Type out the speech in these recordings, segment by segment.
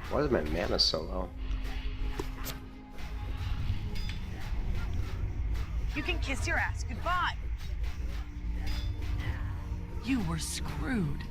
Why is my mana so low? You can kiss your ass goodbye. You were screwed.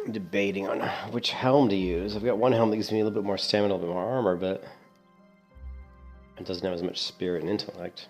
I'm debating on which helm to use. I've got one helm that gives me a little bit more stamina, a little bit more armor, but it doesn't have as much spirit and intellect.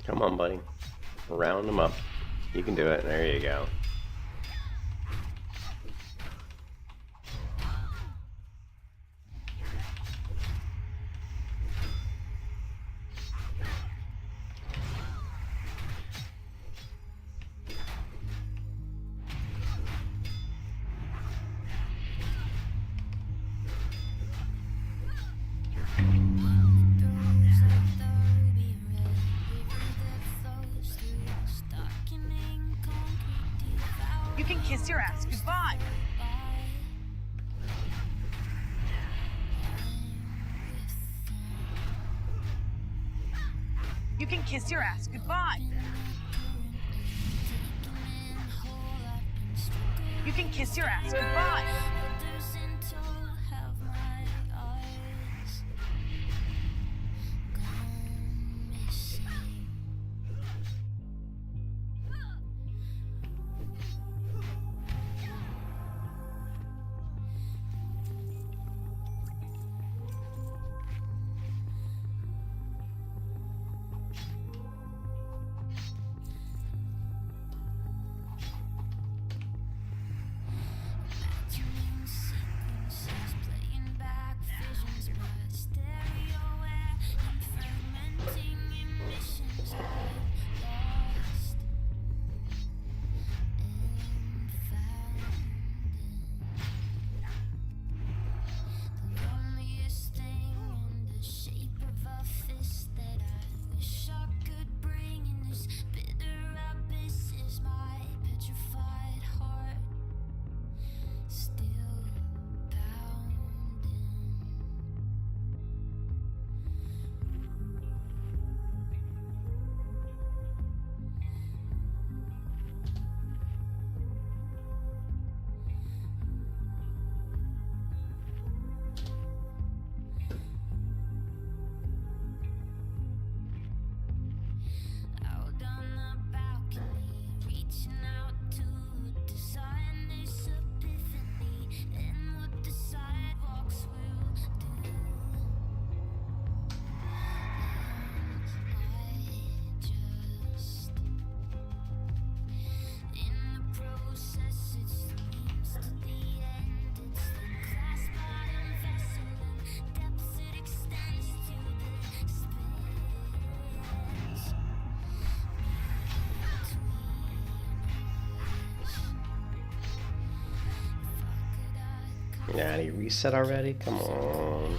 Come on, buddy. Round them up. You can do it. There you go. You can kiss your ass goodbye. You can kiss your ass goodbye. You can kiss your ass goodbye. Yeah, he reset already? Come on.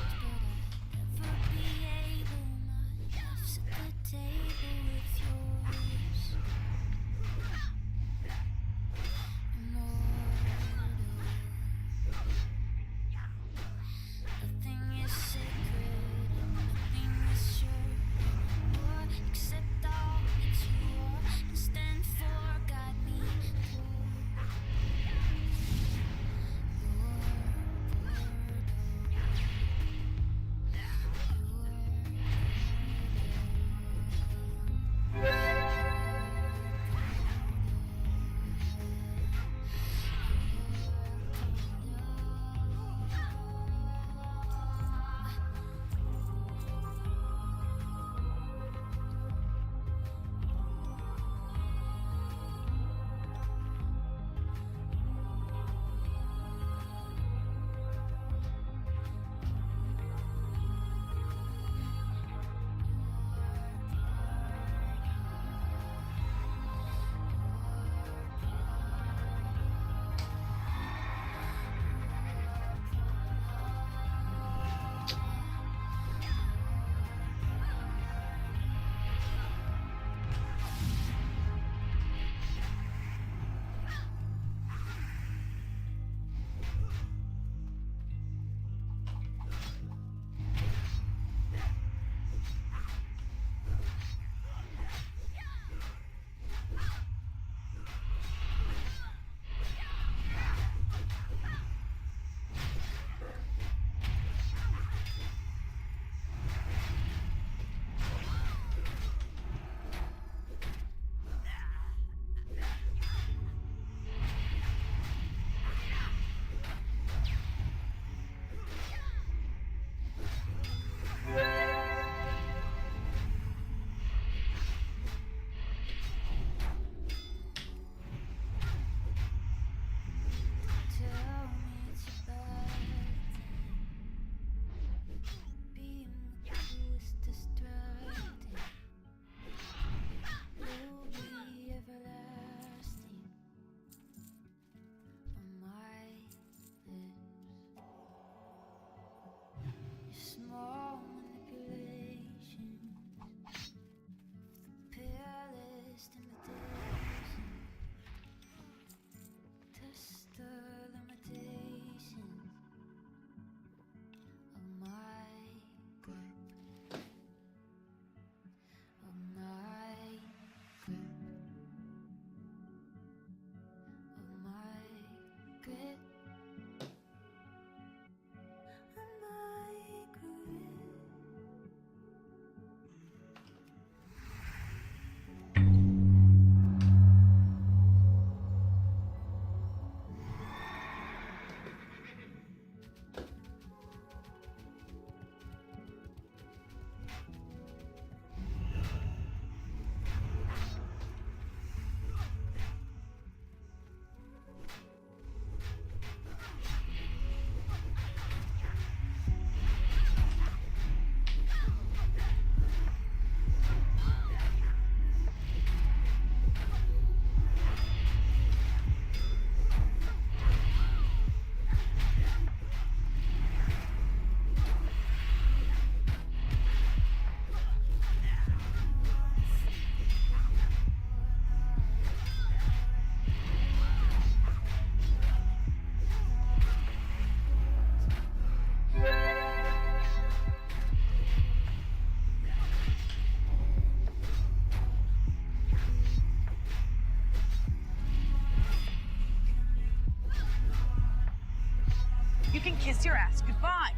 You can kiss your ass goodbye.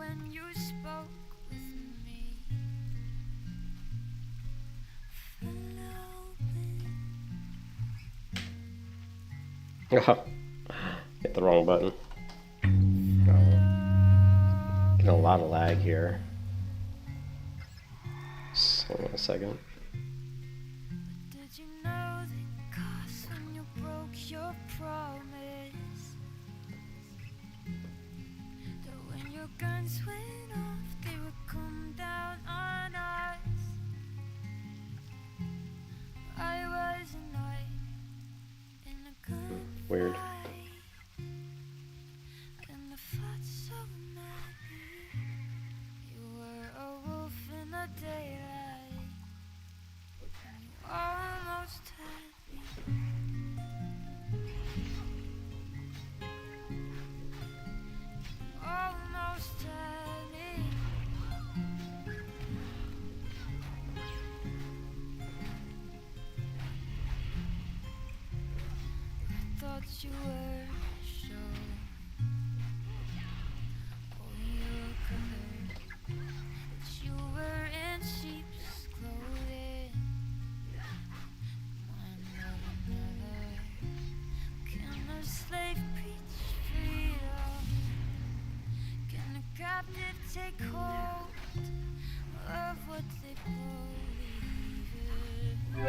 when you spoke with me. Oh, hit the wrong button. Oh. Getting a lot of lag here. So, hold on a second. Did you know the cost when you broke your promise? That when your guns went off, they would come down on us. I was a knight in a gun. Weird. And the fight so mad. You were a wolf in the daylight. You almost had me. Almost had me. I thought you were sure. Oh, you could. That you were in sheep's clothing. One of another. Can a slave preach freedom? Can a captive take hold of what they believe in?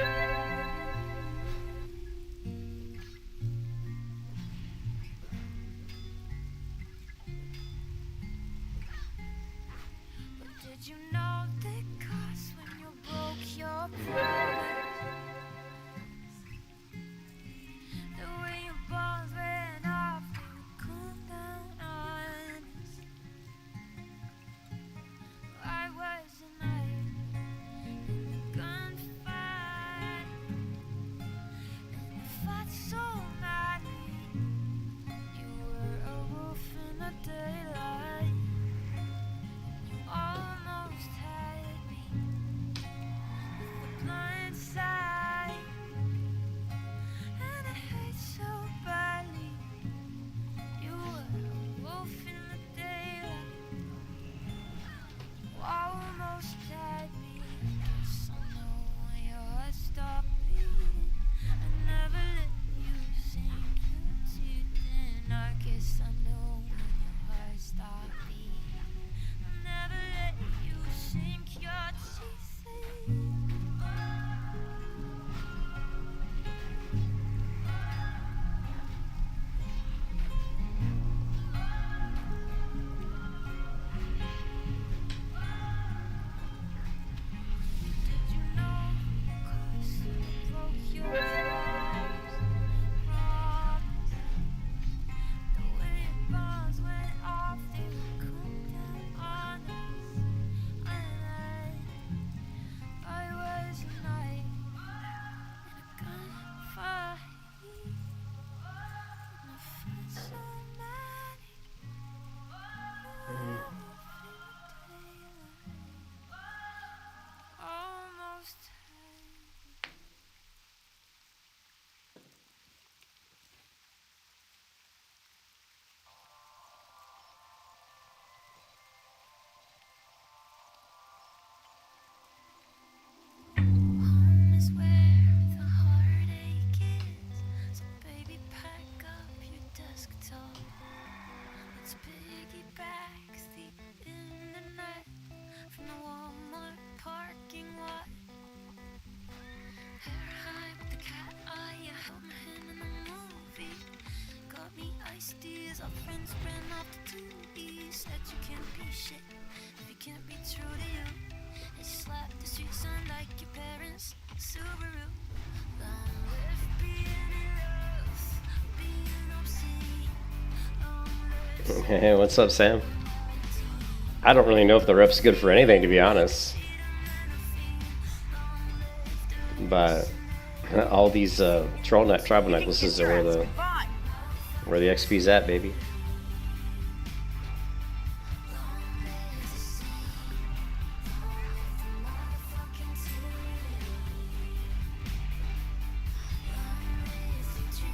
But did you know the cost when you broke your promise? The way your balls went off, they would come down on us. I was a knight in the gunfight, and the fight so madly. You were a wolf in the daylight. You almost had me with the blind side, and it hurt so badly. You were a wolf in the daylight. You almost had me. Guess I know when your heart stopped beating. I never let you sink your teeth in. I guess I know when your heart stopped beating. I never let you sink your teeth in. Did you know the cost when you broke your promise? The way your bombs went off, they would come down on us. I was a knight in a gunfight, and the fight so mad. Almost had. Home is where the heartache is. So baby, pack up your desktop. Let's piggyback deep in the night from the Walmart parking lot. Hair high with the cat eye, you held my hand in the movie. Got me iced teas, our friends ran off the tubes. Said you can't be shit if you can't be true to you. They slapped the streets on like your parents' Subaru. Long live being in love, being obscene. Long live Hey, what's up, Sam? I don't really know if the rep's good for anything, to be honest. But all these tribal necklaces are where the XP's at, baby.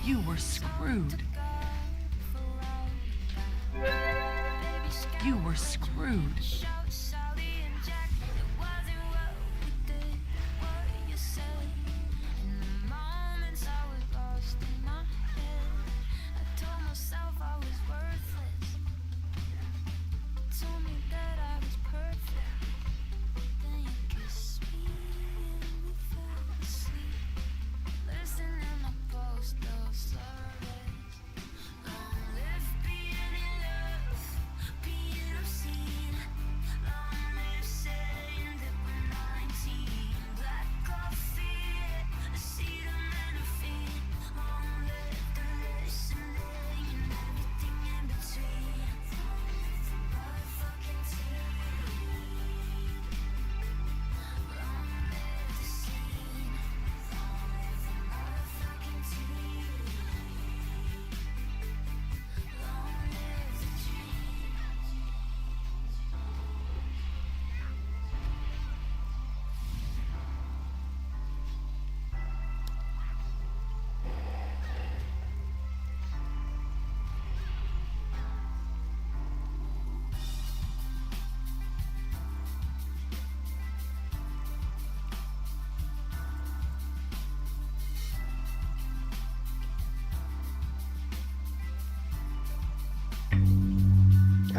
You were screwed. You were screwed.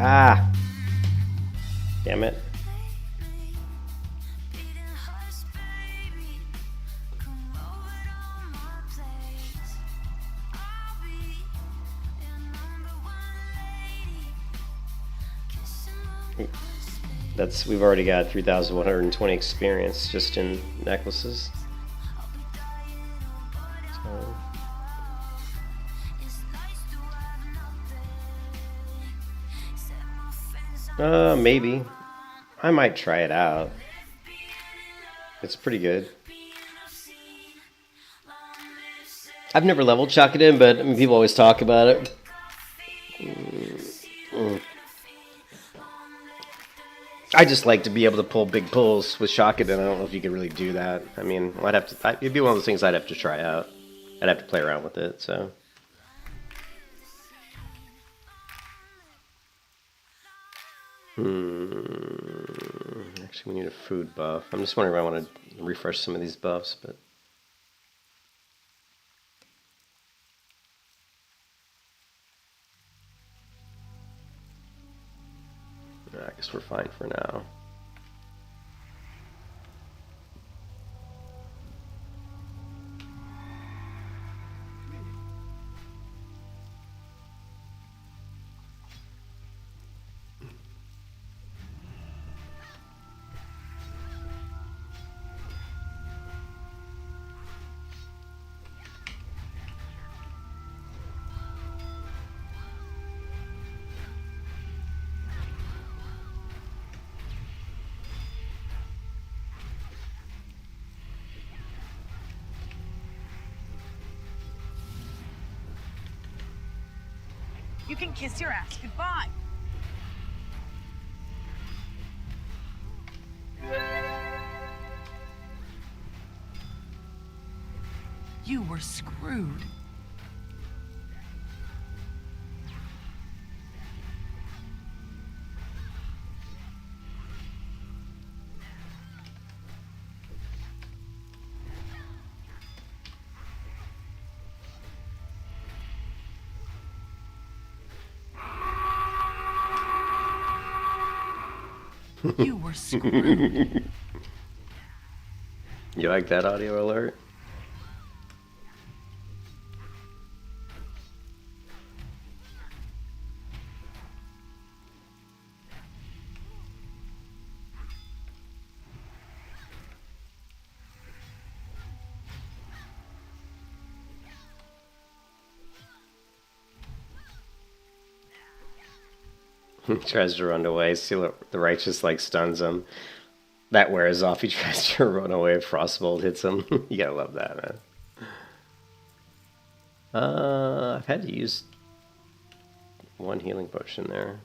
Ah! Damn it. We've already got 3,120 experience just in necklaces. Maybe. I might try it out. It's pretty good. I've never leveled Chakadin, but I mean, people always talk about it. I just like to be able to pull big pulls with Chakadin. I don't know if you could really do that. I mean, I'd have to. It'd be one of those things I'd have to try out. I'd have to play around with it. So. Actually, we need a food buff. I'm just wondering if I want to refresh some of these buffs, but. I guess we're fine for now. You can kiss your ass goodbye. You were screwed. You were screwed. You like that audio alert? He tries to run away. See, the righteous like stuns him. That wears off. He tries to run away. Frostbolt hits him. You gotta love that, man. I've had to use one healing potion there.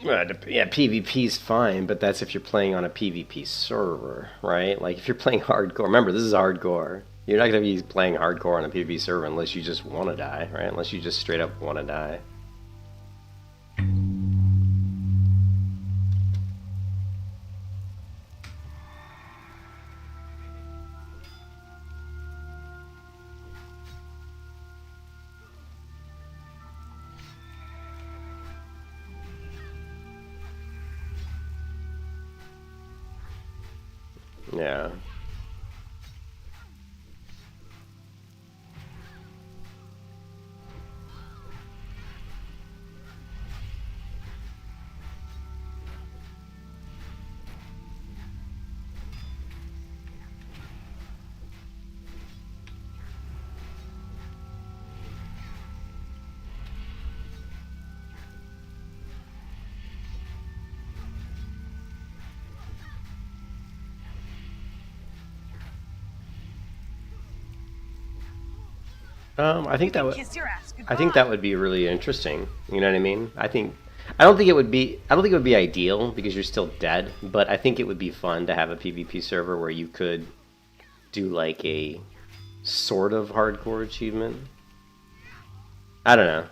Yeah, PvP's fine, but that's if you're playing on a PvP server, right? Like if you're playing hardcore. Remember, this is hardcore. You're not going to be playing hardcore on a PvP server unless you just want to die, right? Unless you just straight up want to die. Yeah. I think that would. Kiss your ass I think that would be really interesting. You know what I mean? I don't think it would be. I don't think it would be ideal because you're still dead. But I think it would be fun to have a PvP server where you could do like a sort of hardcore achievement. I don't know.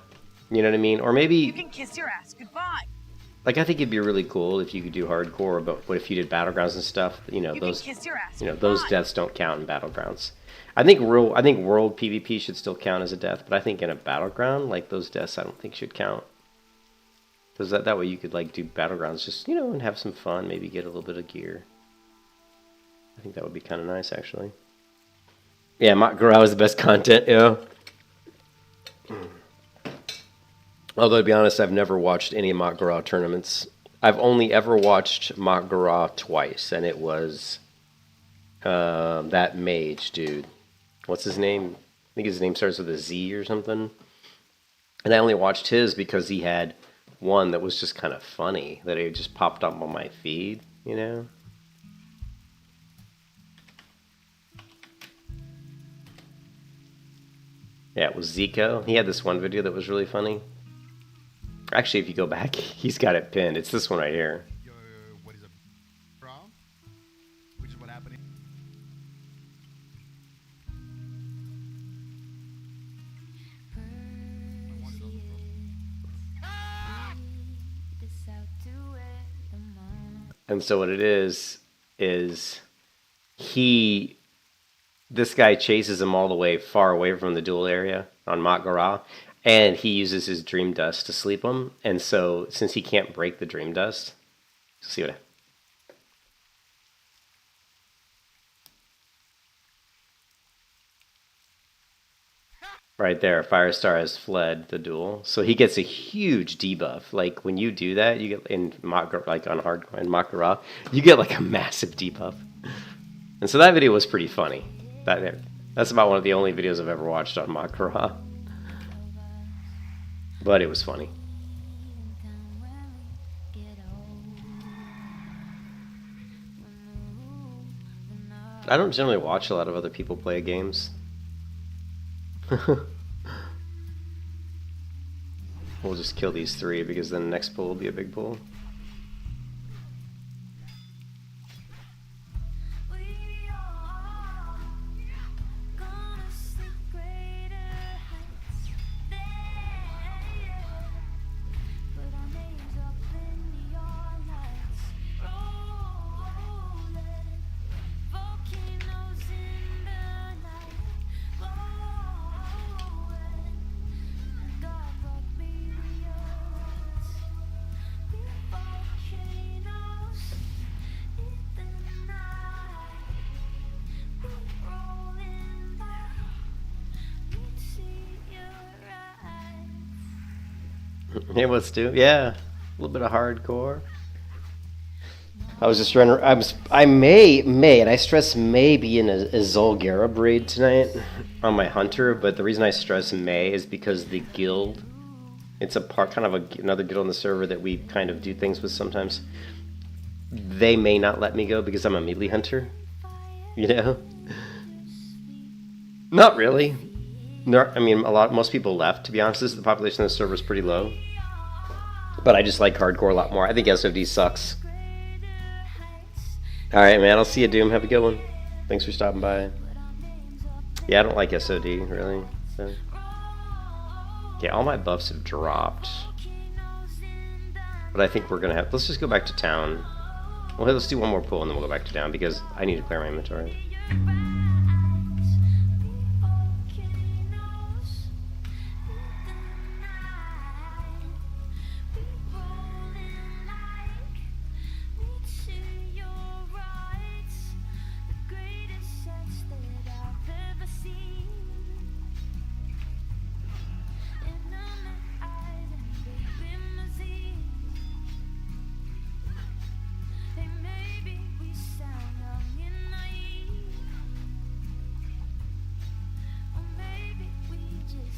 You know what I mean? Or maybe You can kiss your ass goodbye. like I think it'd be really cool if you could do hardcore. But what if you did battlegrounds and stuff? You know You those. can kiss your ass Those goodbye. deaths don't count in battlegrounds. I think world PvP should still count as a death, but I think in a battleground, like those deaths, I don't think should count. Because that way you could like do battlegrounds, just and have some fun, maybe get a little bit of gear. I think that would be kind of nice, actually. Yeah, Mock Garou is the best content. Yeah. Although to be honest, I've never watched any Mock Garou tournaments. I've only ever watched Mock Garou twice, and it was that mage dude. What's his name? I think his name starts with a Z or something. And I only watched his because he had one that was just kind of funny, that it just popped up on my feed, Yeah, it was Zico. He had this one video that was really funny. Actually, if you go back, he's got it pinned. It's this one right here. What is it from? Which is what happened. And so what it is this guy chases him all the way far away from the duel area on Mock Garou, and he uses his dream dust to sleep him. And so since he can't break the dream dust, see what right there, Firestar has fled the duel, so he gets a huge debuff. Like when you do that, you get in Mock, like on hardcore and Mock Garou, you get like a massive debuff. And so that video was pretty funny. That's about one of the only videos I've ever watched on Mock Garou. But it was funny. I don't generally watch a lot of other people play games. We'll just kill these three because then the next pull will be a big pull. Hey, what's Stu? Yeah, a little bit of hardcore. I was just trying to. I may, and I stress may be in a Zulgara braid tonight on my hunter, but the reason I stress may is because the guild, it's a part, kind of another guild on the server that we kind of do things with sometimes. They may not let me go because I'm a melee hunter, Not really. I mean, most people left, to be honest. The population of the server is pretty low. But I just like hardcore a lot more. I think SOD sucks. Alright, man. I'll see you, Doom. Have a good one. Thanks for stopping by. Yeah, I don't like SOD really. So. Yeah, all my buffs have dropped. But I think we're gonna have. Let's just go back to town. Well, let's do one more pull and then we'll go back to town because I need to clear my inventory.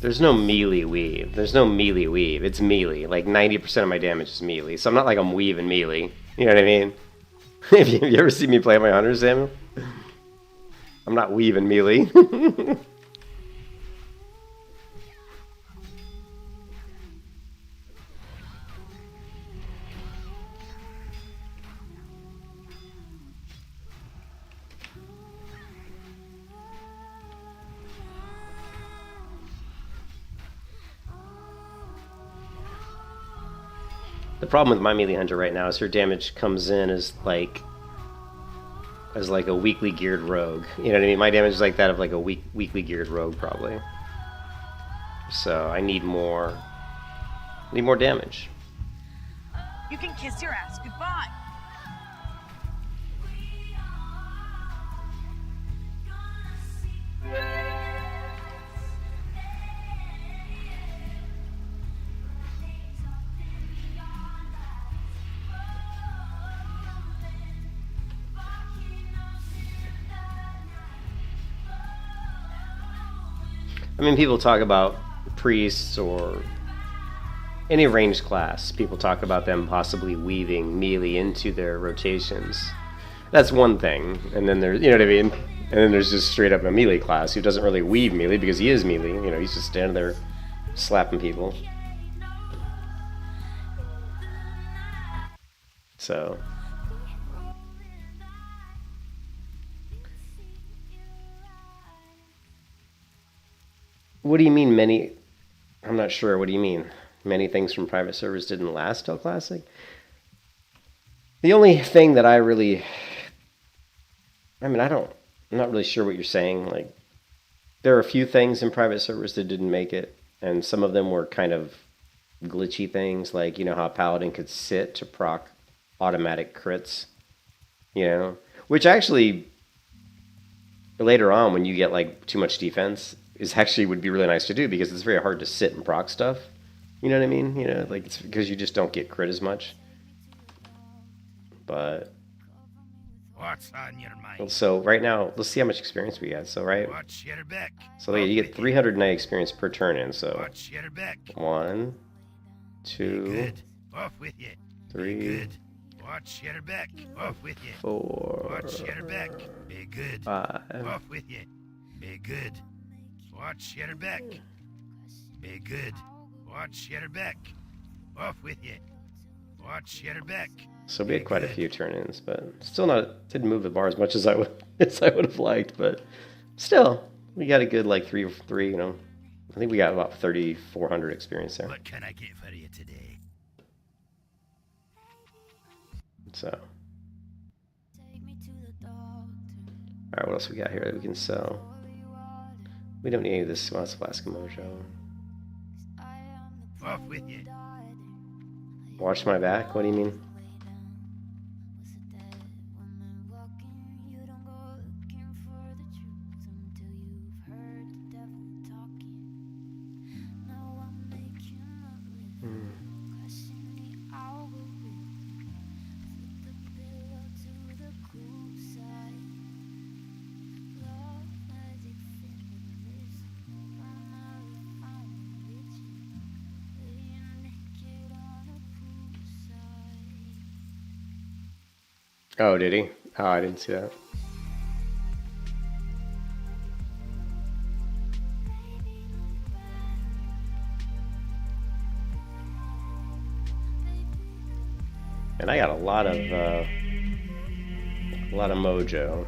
There's no melee weave. There's no melee weave. It's melee. Like 90% of my damage is melee. So I'm not like I'm weaving melee. You know what I mean? Have you ever seen me play my hunters, Samuel? I'm not weaving melee. The problem with my melee hunter right now is her damage comes in as like a weakly geared rogue. You know what I mean? My damage is like that of like a weakly geared rogue probably. So I need more damage. You can kiss your ass goodbye. I mean, people talk about priests or any ranged class. People talk about them possibly weaving melee into their rotations. That's one thing. And then there's, you know what I mean? And then there's just straight up a melee class who doesn't really weave melee because he is melee. You know, he's just standing there slapping people. So... What do you mean many? I'm not sure. What do you mean? Many things from private servers didn't last till Classic? The only thing that I'm not really sure what you're saying. Like, there are a few things in private servers that didn't make it, and some of them were kind of glitchy things, like, you know, how Paladin could sit to proc automatic crits, you know? Which actually, later on, when you get, like, too much defense, is actually would be really nice to do because it's very hard to sit and proc stuff. You know what I mean? You know, like, it's because you just don't get crit as much. But What's on your mind? so right now, let's see how much experience we got. So right, Watch your back. so you get 300 night experience per turn in. So Watch your back. 1, Be 2, good. Off with you. Be 3, good. Watch your back. Off with you. 4, Watch your back. Be good. 5. Off with you. Be good. Watch your back. Be good. Watch your back. Off with you. Watch your back. So we had quite a few turn-ins, but still didn't move the bar as much as I would have liked. But still, we got a good like 3, you know. I think we got about 3,400 experience there. What can I get for you today? So, all right, what else we got here that we can sell? We don't need any of this Flask of Mojo. Off with you. Watch my back? What do you mean? Oh, did he? Oh, I didn't see that. And I got a lot of mojo.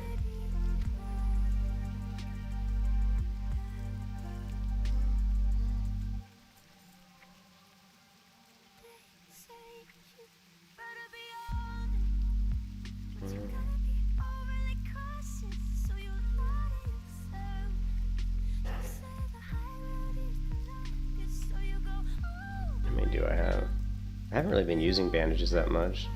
do I have? I haven't really been using bandages that much.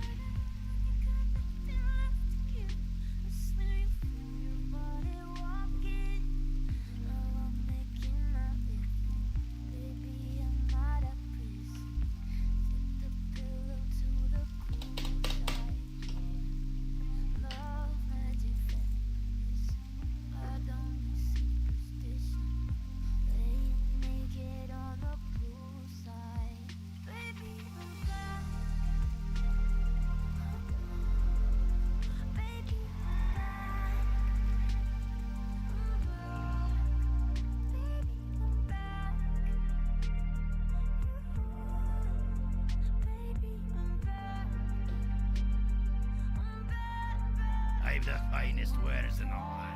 I've the finest wares in the land.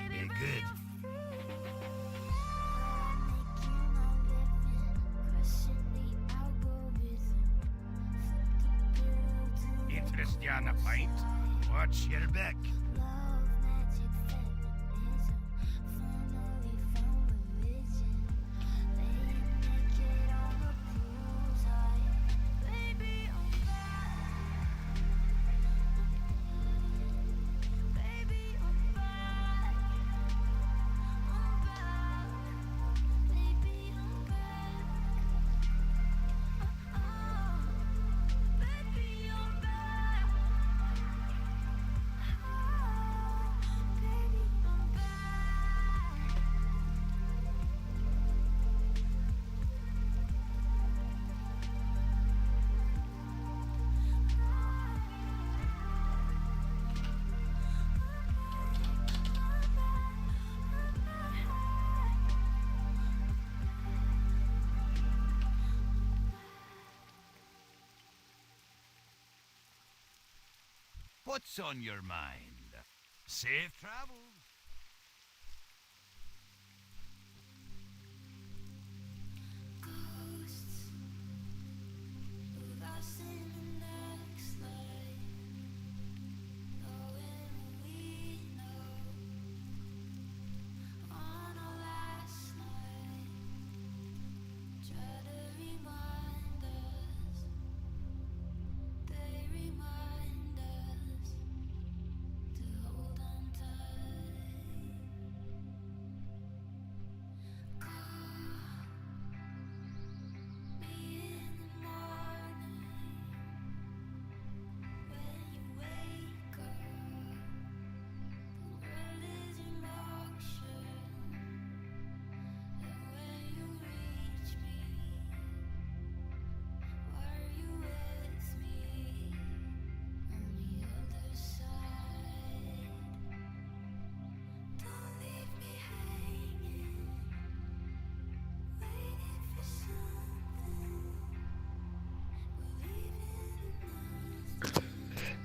Be good. Interest you on a pint? Watch your back. What's on your mind? Safe travels.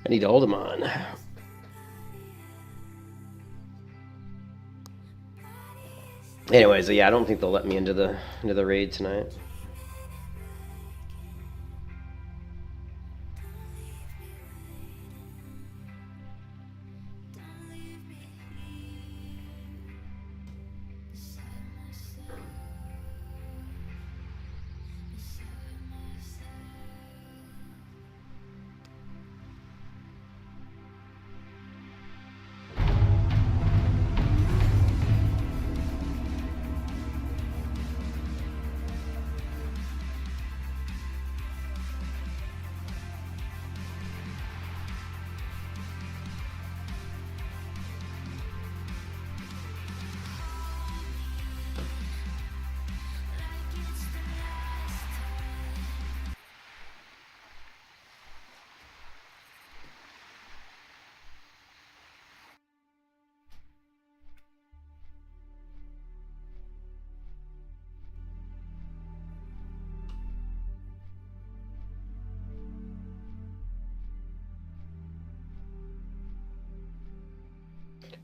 I need to hold him on. Anyways, yeah, I don't think they'll let me into the raid tonight.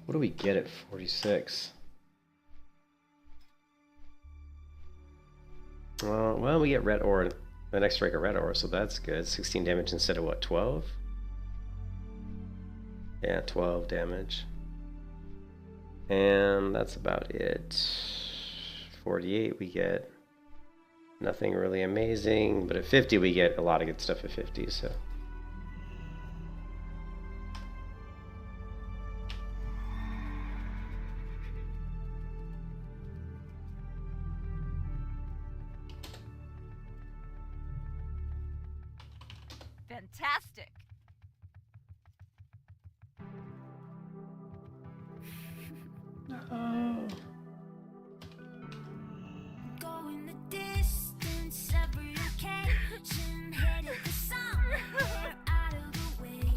What do we get at 46? Well, we get red ore, the next strike of red ore, so that's good. 16 damage instead of what, 12? Yeah, 12 damage. And that's about it. 48 we get. Nothing really amazing, but at 50 we get a lot of good stuff at 50, so. Fantastic. Oh. Going the distance, every occasion, headed for somewhere out of the way.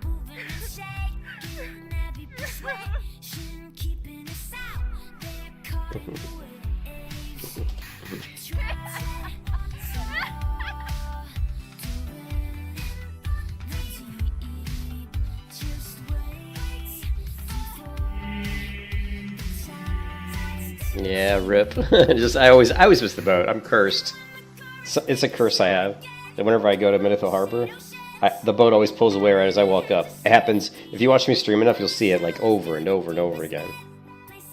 Moving and shaking, every persuasion, keeping us out there, caught in the waves. Try so to win the deep, just wait for the tide. Yeah, rip. I always miss the boat. I'm cursed. It's a curse I have. That whenever I go to Minotho Harbor, the boat always pulls away right as I walk up. It happens, if you watch me stream enough, you'll see it like over and over and over again.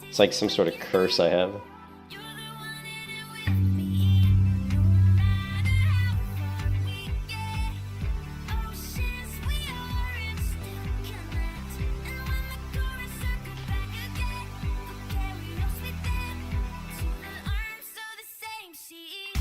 It's like some sort of curse I have. You're the one in it with me, no matter how far we get. Oceans we are and still connect. And when the chorus circle back again, we'll carry us with them to the arms of the same sea.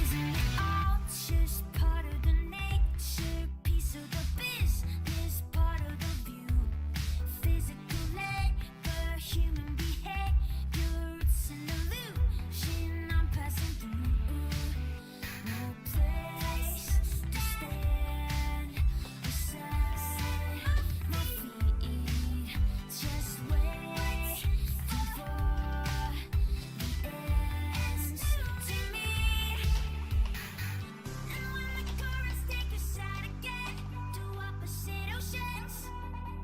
Isn't it all just part of the nature, piece of the business, part of the view? Physical labor, human behavior, it's an illusion I'm passing through. No place to stand beside my feet, just waiting for the ends to meet. And when the currents take us out again to opposite oceans,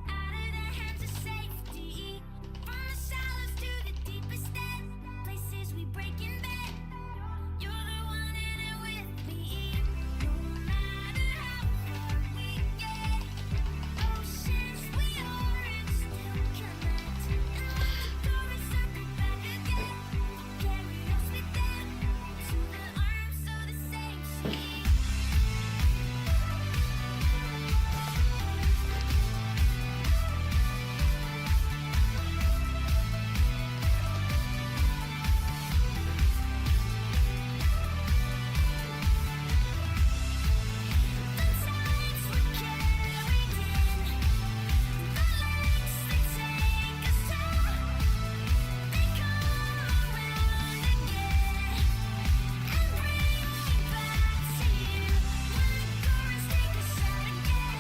out of the hands of safety, from the shallows to the deepest end, places we break and bend. You're the one in it with me, no matter how far we get. Oceans we are and still connect. And when the currents circle back again, we'll carry us with them to the arms of the same sea. The tides we're carried in, the lakes that take us down, they come around again and bring me back to you. When the currents take us out again,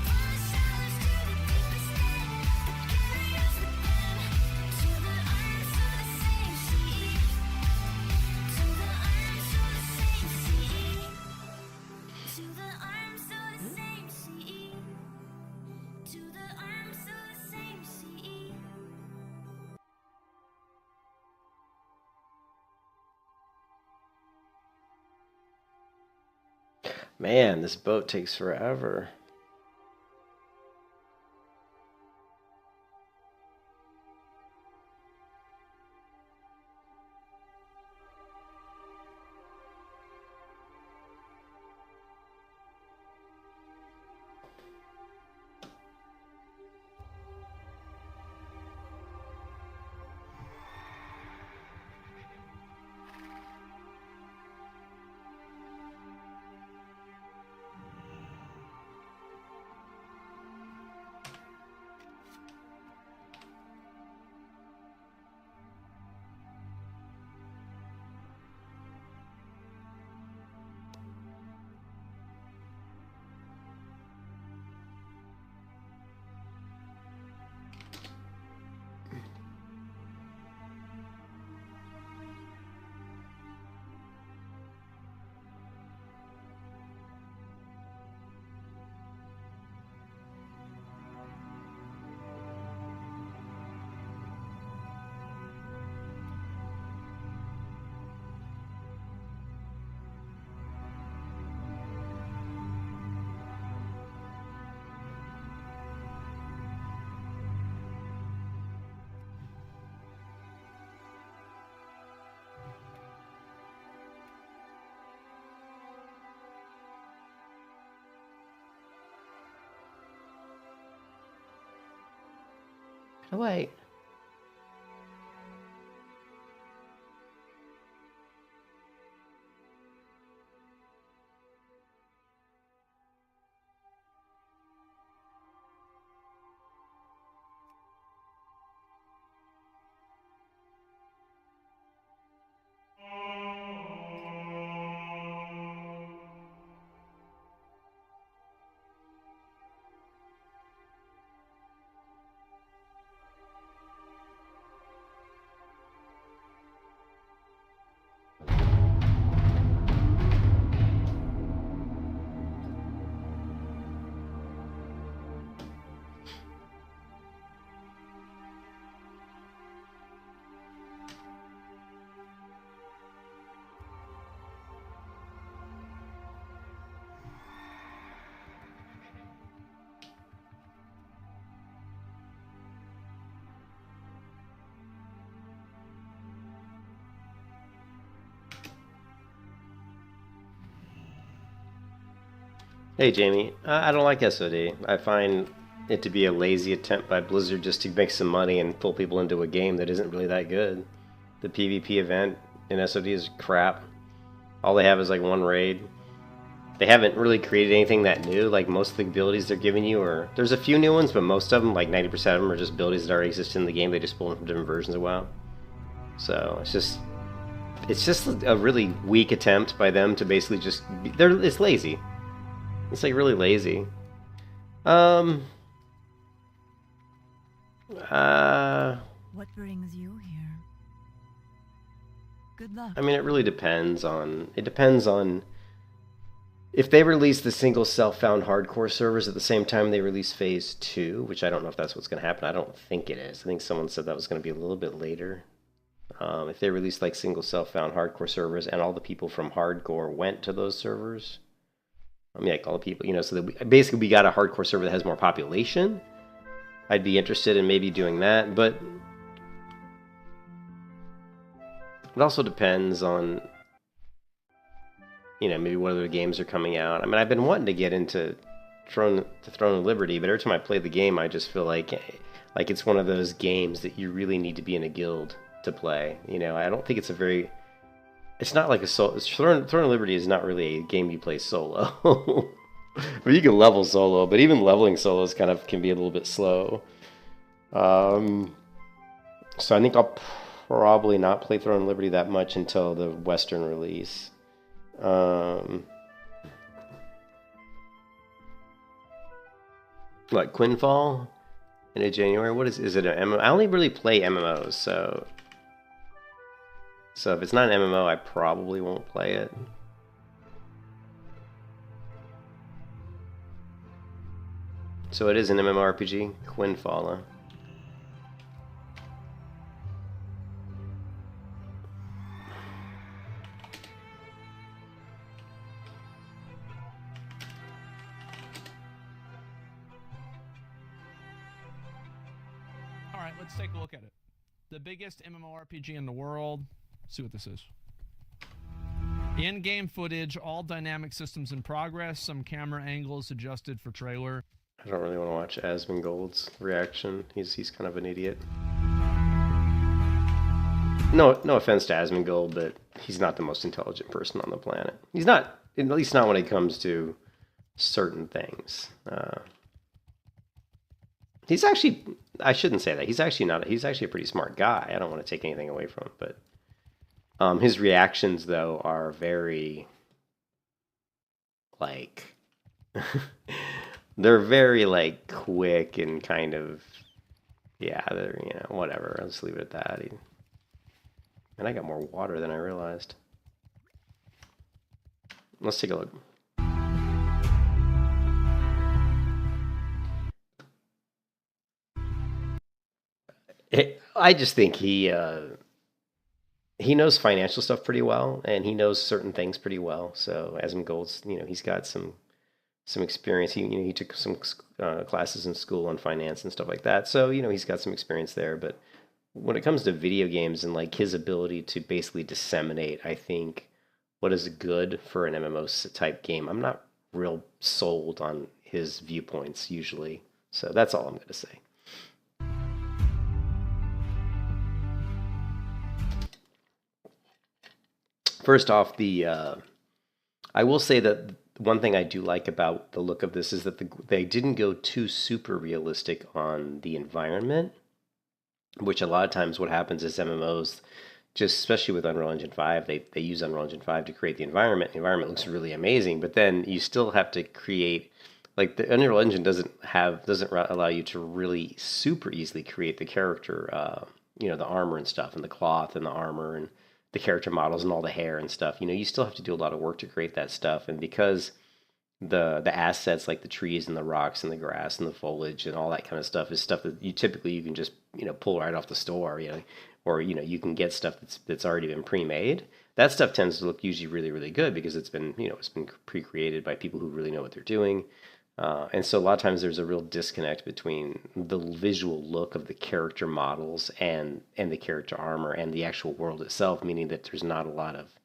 from the shallows to the deepest end, we'll carry us with them to the arms of the same sea, to the arms of the same sea. To the arms of the same sea. To the arms of the same sea. Man, this boat takes forever. Oh, wait. Hey Jamie, I don't like SOD. I find it to be a lazy attempt by Blizzard just to make some money and pull people into a game that isn't really that good. The PvP event in SOD is crap. All they have is like one raid. They haven't really created anything that new. Like most of the abilities they're giving you are... There's a few new ones, but most of them, like 90% of them, are just abilities that already exist in the game. They just pull them from different versions of WoW. So it's just a really weak attempt by them to basically just... It's lazy. It's like really lazy. What brings you here? Good luck. I mean, it really depends on... It depends on... If they release the single self-found hardcore servers at the same time they release Phase 2, which I don't know if that's what's going to happen. I don't think it is. I think someone said that was going to be a little bit later. If they release like single self-found hardcore servers and all the people from hardcore went to those servers... I mean, like all the people, you know, so that basically we got a hardcore server that has more population. I'd be interested in maybe doing that, but it also depends on, you know, maybe what other games are coming out. I mean, I've been wanting to get into Throne of Liberty, but every time I play the game, I just feel like it's one of those games that you really need to be in a guild to play. You know, I don't think it's a very... It's not like a solo... Throne of Liberty is not really a game you play solo. But you can level solo, but even leveling solos kind of can be a little bit slow. So I think I'll probably not play Throne of Liberty that much until the Western release. Like Quinfall? In January? What is it an MMO? I only really play MMOs, so if it's not an MMO, I probably won't play it. So it is an MMORPG, Quinfall. Huh? All right, let's take a look at it. The biggest MMORPG in the world. Let's see what this is. In-game footage, all dynamic systems in progress, some camera angles adjusted for trailer. I don't really want to watch Asmongold's reaction. He's kind of an idiot. No offense to Asmongold, but he's not the most intelligent person on the planet. He's not, at least not when it comes to certain things. He's actually, I shouldn't say that. He's actually a pretty smart guy. I don't want to take anything away from him, but his reactions, though, are very, like, they're very, like, quick and kind of, yeah, they're, you know, whatever. I'll just leave it at that. And I got more water than I realized. Let's take a look. I just think he knows financial stuff pretty well, and he knows certain things pretty well. So Asmongold's, you know, he's got some experience. He took some classes in school on finance and stuff like that. So, you know, he's got some experience there. But when it comes to video games and like his ability to basically disseminate, I think what is good for an MMO type game, I'm not real sold on his viewpoints usually. So that's all I'm going to say. First off, I will say that one thing I do like about the look of this is that they didn't go too super realistic on the environment, which a lot of times what happens is MMOs, just especially with Unreal Engine 5, they use Unreal Engine 5 to create the environment. The environment looks really amazing, but then you still have to create, like the Unreal Engine doesn't allow you to really super easily create the character, the armor and stuff, and the cloth and the armor and the character models and all the hair and stuff. You still have to do a lot of work to create that stuff, and because the assets like the trees and the rocks and the grass and the foliage and all that kind of stuff is stuff that you can just pull right off the store, or you can get stuff that's already been pre-made. That stuff tends to look usually really, really good because it's been pre-created by people who really know what they're doing. And so a lot of times there's a real disconnect between the visual look of the character models and the character armor and the actual world itself, meaning that there's not a lot of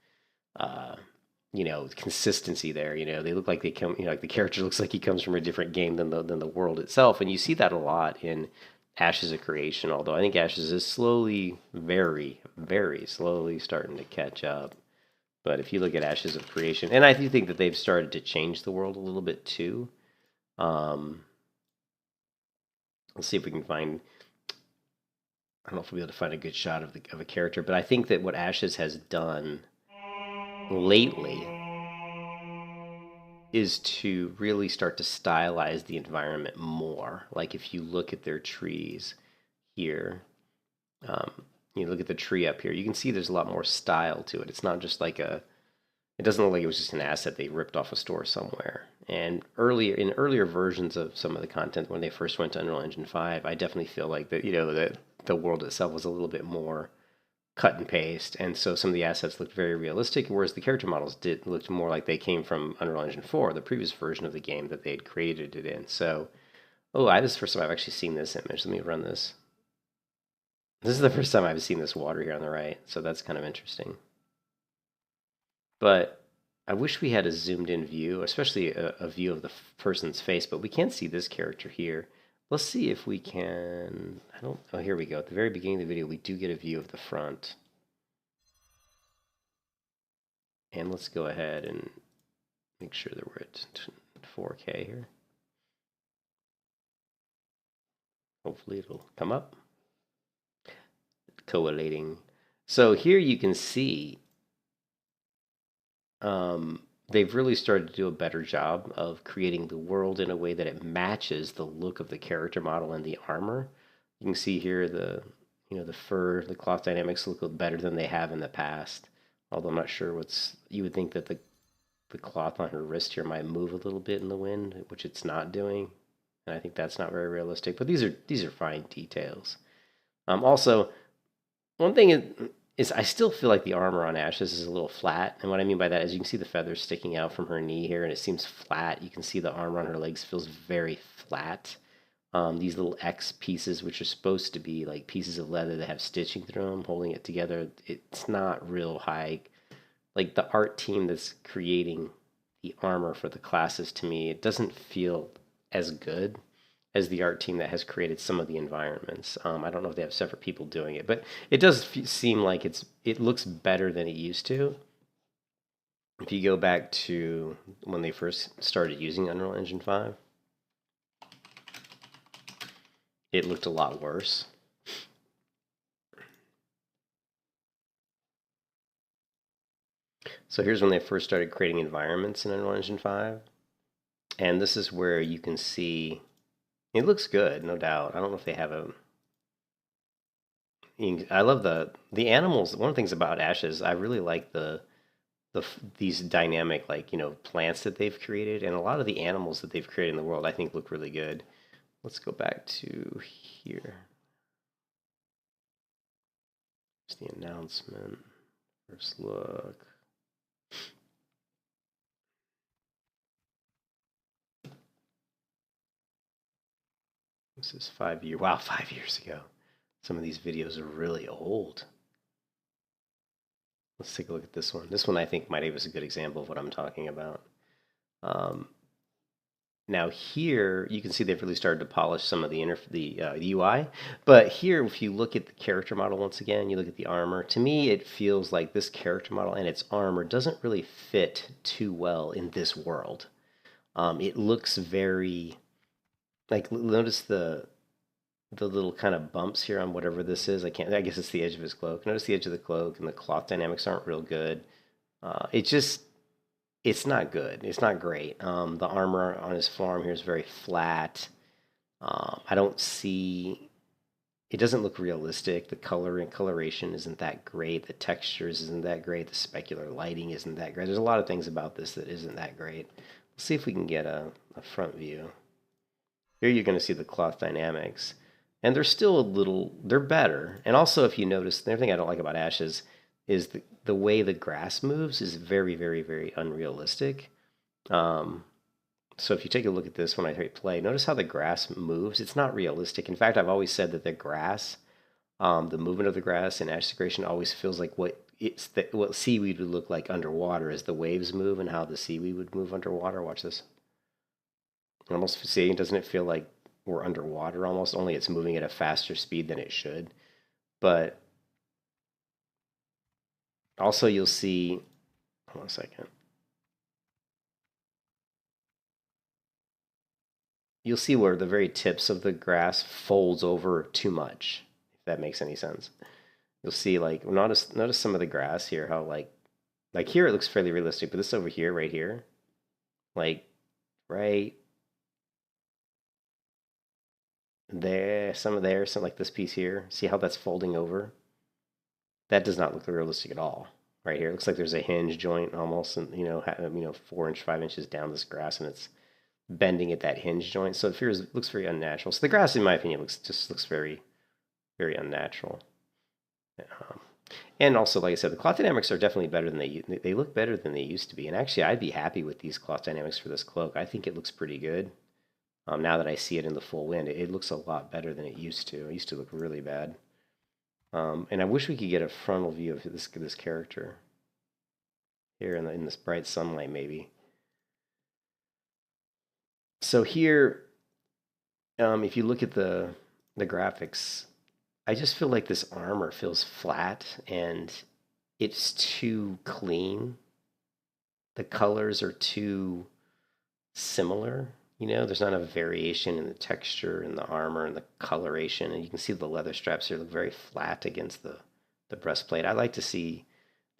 consistency there. They look like they come, like the character looks like he comes from a different game than the world itself. And you see that a lot in Ashes of Creation, although I think Ashes is slowly, very, very slowly starting to catch up. But if you look at Ashes of Creation, and I do think that they've started to change the world a little bit too. Let's see if we can find, I don't know if we'll be able to find a good shot of a character, but I think that what Ashes has done lately is to really start to stylize the environment more. Like if you look at their trees here, you look at the tree up here, you can see there's a lot more style to it. It's not just like it doesn't look like it was just an asset they ripped off a store somewhere. And in earlier versions of some of the content, when they first went to Unreal Engine 5, I definitely feel like that, that the world itself was a little bit more cut and paste, and so some of the assets looked very realistic, whereas the character models looked more like they came from Unreal Engine 4, the previous version of the game that they had created it in. So, this is the first time I've actually seen this image. Let me run this. This is the first time I've seen this water here on the right, so that's kind of interesting. But I wish we had a zoomed-in view, especially a view of the person's face, but we can't see this character here. Let's see if we can, oh, here we go. At the very beginning of the video, we do get a view of the front. And let's go ahead and make sure that we're at 4K here. Hopefully it'll come up. Collating. So here you can see they've really started to do a better job of creating the world in a way that it matches the look of the character model and the armor. You can see here the fur, the cloth dynamics look better than they have in the past. Although I'm not sure you would think that the cloth on her wrist here might move a little bit in the wind, which it's not doing. And I think that's not very realistic, but these are fine details. Also, one thing is I still feel like the armor on Ashes is a little flat, and what I mean by that is you can see the feathers sticking out from her knee here, and it seems flat. You can see the armor on her legs feels very flat. These little X pieces, which are supposed to be like pieces of leather that have stitching through them, holding it together, it's not real high. Like the art team that's creating the armor for the classes, to me, it doesn't feel as good as the art team that has created some of the environments. I don't know if they have separate people doing it, but it does seem like it looks better than it used to. If you go back to when they first started using Unreal Engine 5, it looked a lot worse. So here's when they first started creating environments in Unreal Engine 5. And this is where you can see, it looks good, no doubt. I don't know if they have I love the animals. One of the things about Ashes, I really like these dynamic, plants that they've created. And a lot of the animals that they've created in the world, I think, look really good. Let's go back to here. Here's the announcement. First look. This is 5 years. Wow, 5 years ago. Some of these videos are really old. Let's take a look at this one. This one I think might give us a good example of what I'm talking about. Now here, you can see they've really started to polish some of the UI. But here, if you look at the character model once again, you look at the armor, to me it feels like this character model and its armor doesn't really fit too well in this world. It looks very, like, notice the little kind of bumps here on whatever this is. I guess it's the edge of his cloak. Notice the edge of the cloak, and the cloth dynamics aren't real good. It's not good. It's not great. The armor on his forearm here is very flat. I don't see. It doesn't look realistic. The color and coloration isn't that great. The textures isn't that great. The specular lighting isn't that great. There's a lot of things about this that isn't that great. Let's see if we can get a front view. Here you're going to see the cloth dynamics. And they're still a little, they're better. And also, if you notice, the other thing I don't like about Ashes is the way the grass moves is very, very, very unrealistic. So if you take a look at this when I hit play, notice how the grass moves. It's not realistic. In fact, I've always said that the grass, the movement of the grass in Ashes Creation always feels like what seaweed would look like underwater as the waves move and how the seaweed would move underwater. Watch this. Almost seeing, doesn't it feel like we're underwater almost, only it's moving at a faster speed than it should. But also you'll see, hold on a second. You'll see where the very tips of the grass folds over too much, if that makes any sense. You'll see, like, notice some of the grass here, how like here it looks fairly realistic, but this over here, right here, like right there, some like this piece here, see how that's folding over? That does not look realistic at all. Right here, it looks like there's a hinge joint almost, and 4 inch, 5 inches down this grass, and it's bending at that hinge joint. So it looks very unnatural. So the grass, in my opinion, looks very, very unnatural. And also, like I said, the cloth dynamics are definitely better than they look better than they used to be. And actually, I'd be happy with these cloth dynamics for this cloak. I think it looks pretty good. Now that I see it in the full wind, it looks a lot better than it used to. It used to look really bad. And I wish we could get a frontal view of this character here in this bright sunlight, maybe. So here, if you look at the graphics, I just feel like this armor feels flat and it's too clean. The colors are too similar. There's not a variation in the texture and the armor and the coloration. And you can see the leather straps here look very flat against the breastplate. I'd like to see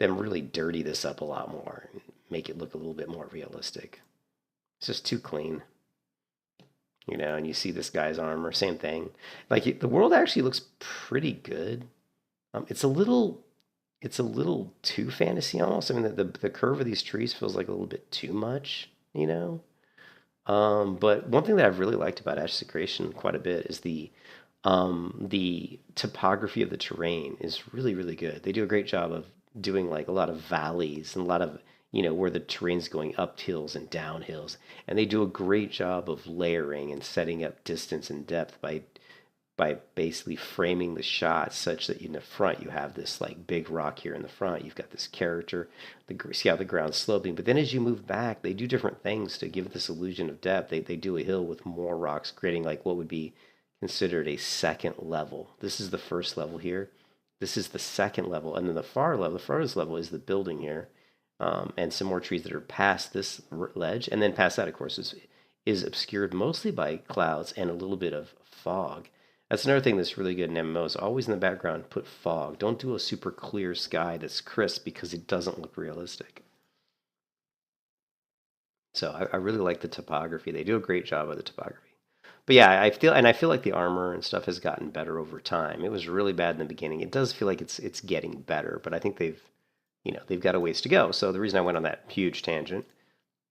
them really dirty this up a lot more and make it look a little bit more realistic. It's just too clean. And you see this guy's armor, same thing. Like, the world actually looks pretty good. It's a little too fantasy almost. I mean, the curve of these trees feels like a little bit too much, But one thing that I've really liked about Ashes Creation quite a bit is the topography of the terrain is really, really good. They do a great job of doing like a lot of valleys and a lot of where the terrain's going up hills and down hills. And they do a great job of layering and setting up distance and depth by basically framing the shot such that in the front you have this like big rock here in the front. You've got this character, see how the ground's sloping. But then as you move back, they do different things to give this illusion of depth. They do a hill with more rocks, creating like what would be considered a second level. This is the first level here. This is the second level. And then the farthest level is the building here. And some more trees that are past this ledge, and then past that, of course, is obscured mostly by clouds and a little bit of fog. That's another thing that's really good in MMOs. Always in the background, put fog. Don't do a super clear sky that's crisp because it doesn't look realistic. So I really like the topography. They do a great job of the topography. But yeah, I feel like the armor and stuff has gotten better over time. It was really bad in the beginning. It does feel like it's getting better, but I think they've got a ways to go. So the reason I went on that huge tangent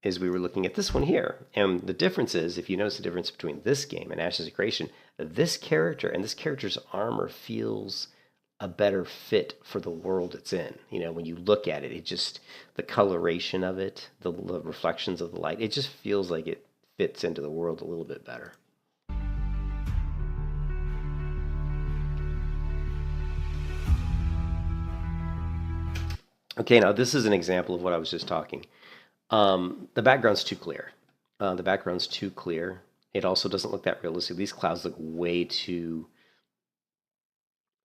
is we were looking at this one here. And the difference is, if you notice the difference between this game and Ashes of Creation, this character and this character's armor feels a better fit for the world it's in. When you look at it, the coloration of it, the reflections of the light, it just feels like it fits into the world a little bit better. Okay, now this is an example of what I was just talking. The background's too clear. The background's too clear. It also doesn't look that realistic. These clouds look way too...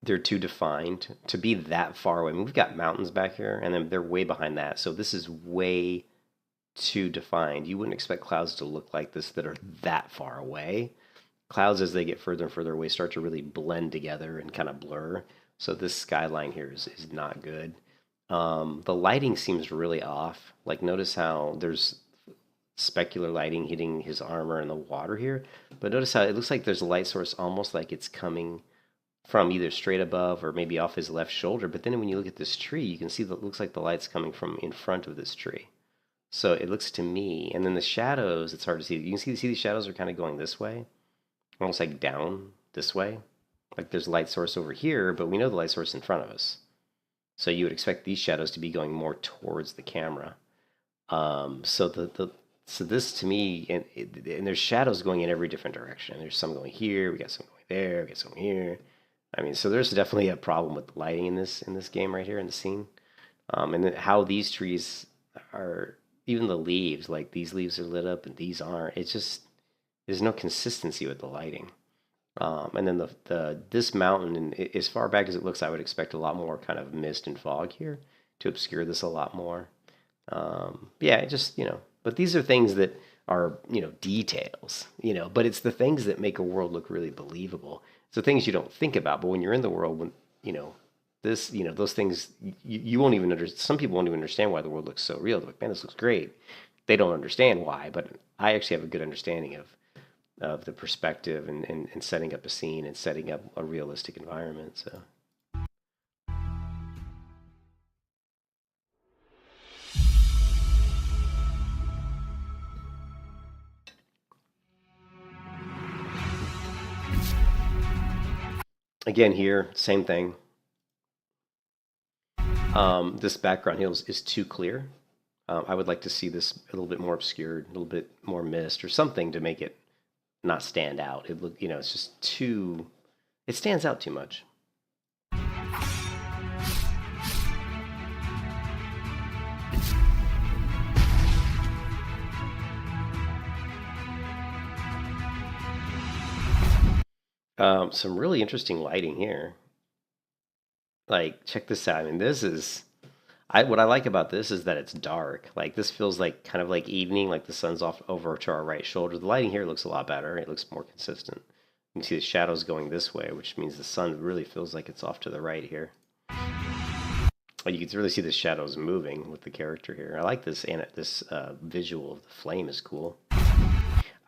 They're too defined to be that far away. I mean, we've got mountains back here, and then they're way behind that. So this is way too defined. You wouldn't expect clouds to look like this that are that far away. Clouds, as they get further and further away, start to really blend together and kind of blur. So this skyline here is not good. The lighting seems really off. Like, notice how there's specular lighting hitting his armor and the water here. But notice how it looks like there's a light source almost like it's coming from either straight above or maybe off his left shoulder. But then when you look at this tree, you can see that it looks like the light's coming from in front of this tree. So it looks to me, and then the shadows, it's hard to see. You can see these shadows are kind of going this way, almost like down this way. Like there's a light source over here, but we know the light source in front of us. So you would expect these shadows to be going more towards the camera. So this to me, and there's shadows going in every different direction. There's some going here, we got some going there, we got some here. I mean, so there's definitely a problem with the lighting in this game right here in the scene. And then how these trees are, even the leaves, like these leaves are lit up and these aren't. It's just, there's no consistency with the lighting. And then this mountain, and as far back as it looks, I would expect a lot more kind of mist and fog here to obscure this a lot more. Yeah, it just, but these are things that are, details, but it's the things that make a world look really believable. It's the things you don't think about, but when you're in the world, when, this, those things, you won't even understand. Some people won't even understand why the world looks so real. They're like, man, this looks great. They don't understand why, but I actually have a good understanding of the perspective and setting up a scene and setting up a realistic environment. So. Again, here, same thing. This background here is too clear. I would like to see this a little bit more obscured, a little bit more mist or something to make it not stand out. It's just too, it stands out too much. Some really interesting lighting here. Like, check this out. I mean, this is, what I like about this is that it's dark. Like, this feels like kind of like evening, like the sun's off over to our right shoulder. The lighting here looks a lot better. It looks more consistent. You can see the shadows going this way, which means the sun really feels like it's off to the right here. Well, you can really see the shadows moving with the character here. I like this, and this visual of the flame is cool.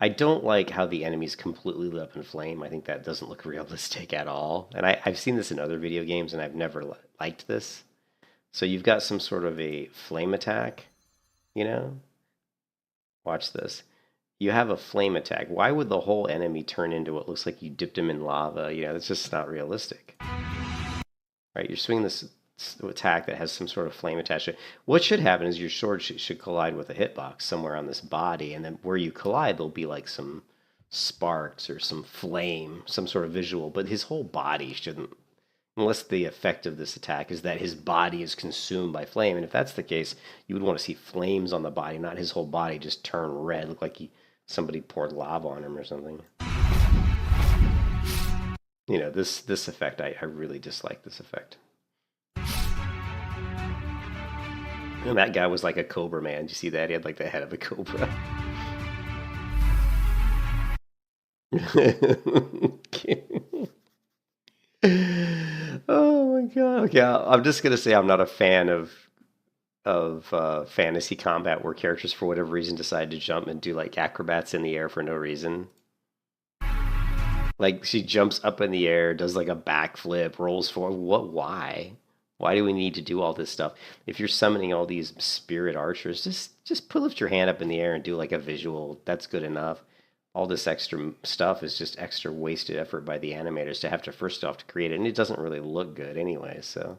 I don't like how the enemies completely lit up in flame. I think that doesn't look realistic at all. And I've seen this in other video games, and I've never liked this. So you've got some sort of a flame attack, Watch this. You have a flame attack. Why would the whole enemy turn into what looks like you dipped him in lava? That's just not realistic. Right? You're swinging this attack that has some sort of flame attached to it. What should happen is your sword should collide with a hitbox somewhere on this body, and then where you collide, there'll be like some sparks or some flame, some sort of visual, but his whole body shouldn't, unless the effect of this attack is that his body is consumed by flame. And if that's the case, you would want to see flames on the body, not his whole body just turn red, look like somebody poured lava on him or something. This effect, I really dislike this effect. And that guy was like a cobra man. Did you see that? He had like the head of a cobra. Oh my god. Okay, I'm just gonna say I'm not a fan of fantasy combat where characters for whatever reason decide to jump and do like acrobats in the air for no reason. Like she jumps up in the air, does like a backflip, rolls forward. What? Why? Why do we need to do all this stuff? If you're summoning all these spirit archers, just lift your hand up in the air and do like a visual. That's good enough. All this extra stuff is just extra wasted effort by the animators to have to first off to create it, and it doesn't really look good anyway. So,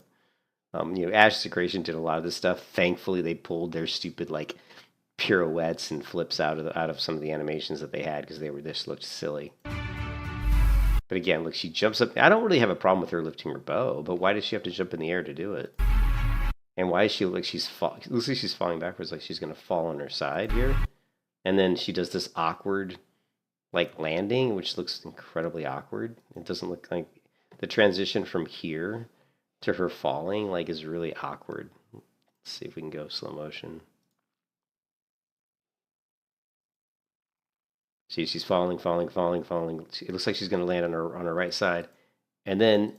Ash's Creation did a lot of this stuff. Thankfully, they pulled their stupid like pirouettes and flips out of some of the animations that they had because they just looked silly. But again, look, she jumps up. I don't really have a problem with her lifting her bow, but why does she have to jump in the air to do it? And why does she look like looks like she's falling backwards, like she's going to fall on her side here? And then she does this awkward, like, landing, which looks incredibly awkward. It doesn't look like the transition from here to her falling, like, is really awkward. Let's see if we can go slow motion. See, she's falling. It looks like she's going to land on her right side. And then,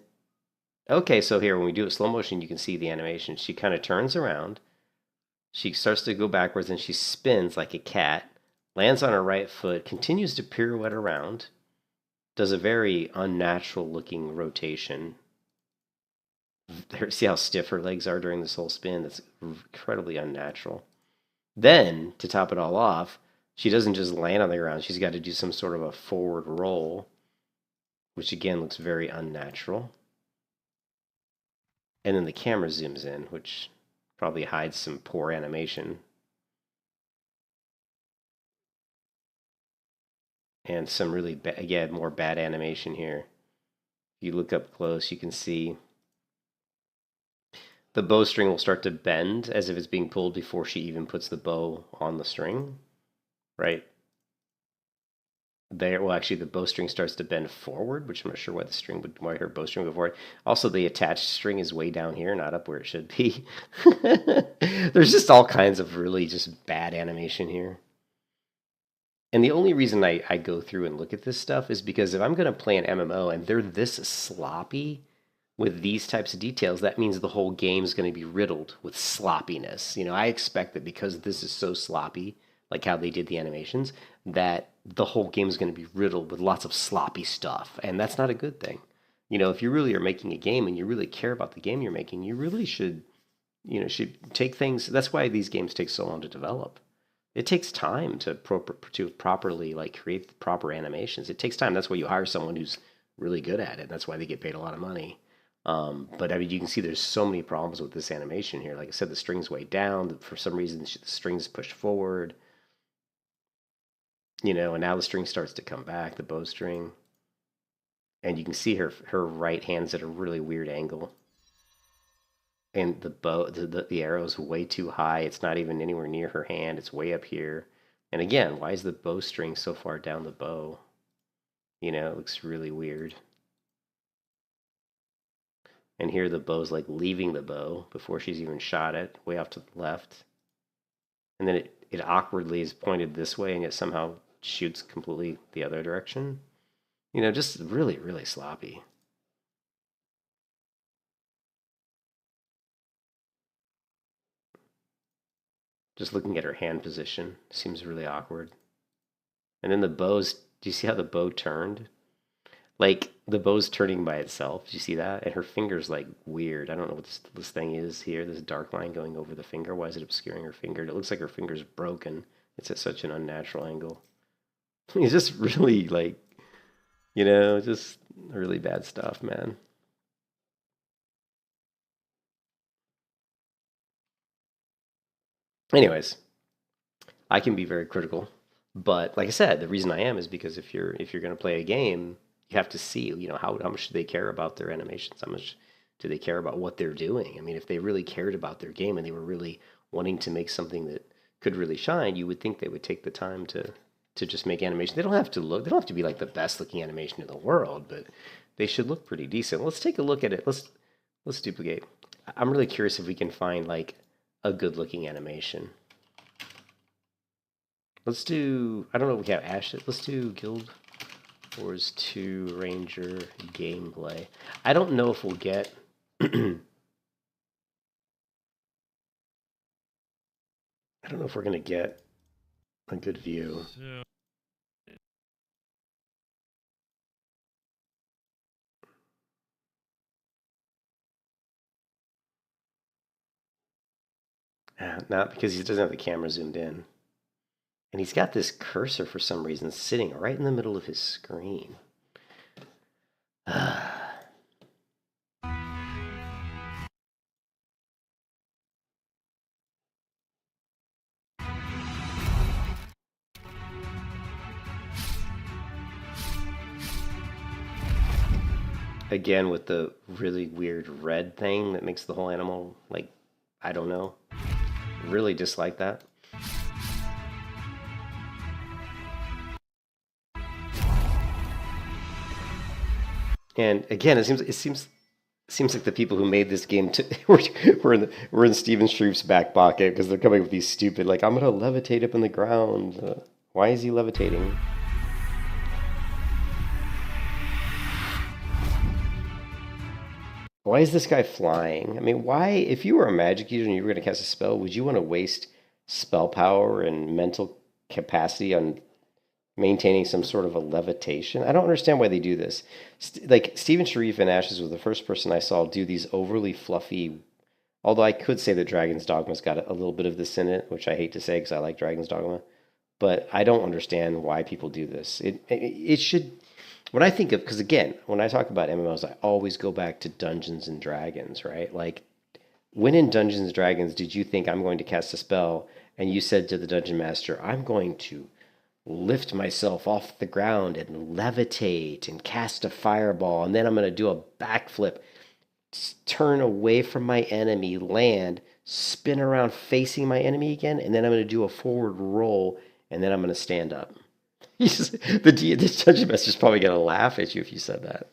okay, so here, when we do it slow motion, you can see the animation. She kind of turns around. She starts to go backwards, and she spins like a cat, lands on her right foot, continues to pirouette around, does a very unnatural-looking rotation. See how stiff her legs are during this whole spin? That's incredibly unnatural. Then, to top it all off, she doesn't just land on the ground. She's got to do some sort of a forward roll, which again looks very unnatural. And then the camera zooms in, which probably hides some poor animation. And some really, again, more bad animation here. If you look up close, you can see the bowstring will start to bend as if it's being pulled before she even puts the bow on the string. Right there, well, actually, the bowstring starts to bend forward, which I'm not sure why her bowstring would go forward. Also, the attached string is way down here, not up where it should be. There's just all kinds of really just bad animation here. And the only reason I go through and look at this stuff is because if I'm going to play an MMO and they're this sloppy with these types of details, that means the whole game is going to be riddled with sloppiness. You know, I expect that because this is so sloppy, like how they did the animations, that the whole game is going to be riddled with lots of sloppy stuff. And that's not a good thing. You know, if you really are making a game and you really care about the game you're making, you really should take things. That's why these games take so long to develop. It takes time to properly like create the proper animations. It takes time. That's why you hire someone who's really good at it. That's why they get paid a lot of money. But I mean, you can see there's so many problems with this animation here. Like I said, the string's way down. For some reason, the string's pushed forward. You know, and now the string starts to come back, the bowstring. And you can see her right hand's at a really weird angle. And the arrow's way too high. It's not even anywhere near her hand. It's way up here. And again, why is the bowstring so far down the bow? You know, it looks really weird. And here the bow's like leaving the bow before she's even shot it, way off to the left. And then it awkwardly is pointed this way and it somehow shoots completely the other direction. You know, just really, really sloppy. Just looking at her hand position seems really awkward. And then the bow's, do you see how the bow turned? Like, the bow's turning by itself. Do you see that? And her finger's, like, weird. I don't know what this thing is here, this dark line going over the finger. Why is it obscuring her finger? It looks like her finger's broken. It's at such an unnatural angle. It's just really, like, you know, just really bad stuff, man. Anyways, I can be very critical. But, like I said, the reason I am is because if you're going to play a game, you have to see, you know, how much do they care about their animations? How much do they care about what they're doing? I mean, if they really cared about their game and they were really wanting to make something that could really shine, you would think they would take the time to just make animation. They don't have to be like the best looking animation in the world, but they should look pretty decent. Let's take a look at it. Let's duplicate. I'm really curious if we can find like a good looking animation. Let's do, I don't know if we have Ash. Let's do Guild Wars 2 Ranger gameplay. I don't know if we'll get I don't know if we're gonna get a good view. Not because he doesn't have the camera zoomed in. And he's got this cursor for some reason sitting right in the middle of his screen. Again, with the really weird red thing that makes the whole animal, like, I don't know. Really dislike that. And again, it seems like the people who made this game were in Steven Shreve's back pocket because they're coming up with these stupid like I'm gonna levitate up in the ground. Why is he levitating? Why is this guy flying? I mean, why? If you were a magic user and you were gonna cast a spell, would you want to waste spell power and mental capacity on maintaining some sort of a levitation? I don't understand why they do this. Like Stephen Sharif and Ashes was the first person I saw do these overly fluffy. Although I could say that Dragon's Dogma's got a little bit of this in it, which I hate to say because I like Dragon's Dogma, but I don't understand why people do this. It should. When I think of, because again, when I talk about MMOs, I always go back to Dungeons and Dragons, right? Like, when in Dungeons and Dragons did you think I'm going to cast a spell and you said to the dungeon master, I'm going to lift myself off the ground and levitate and cast a fireball, and then I'm going to do a backflip, turn away from my enemy, land, spin around facing my enemy again, and then I'm going to do a forward roll, and then I'm going to stand up. The dungeon master's probably going to laugh at you if you said that.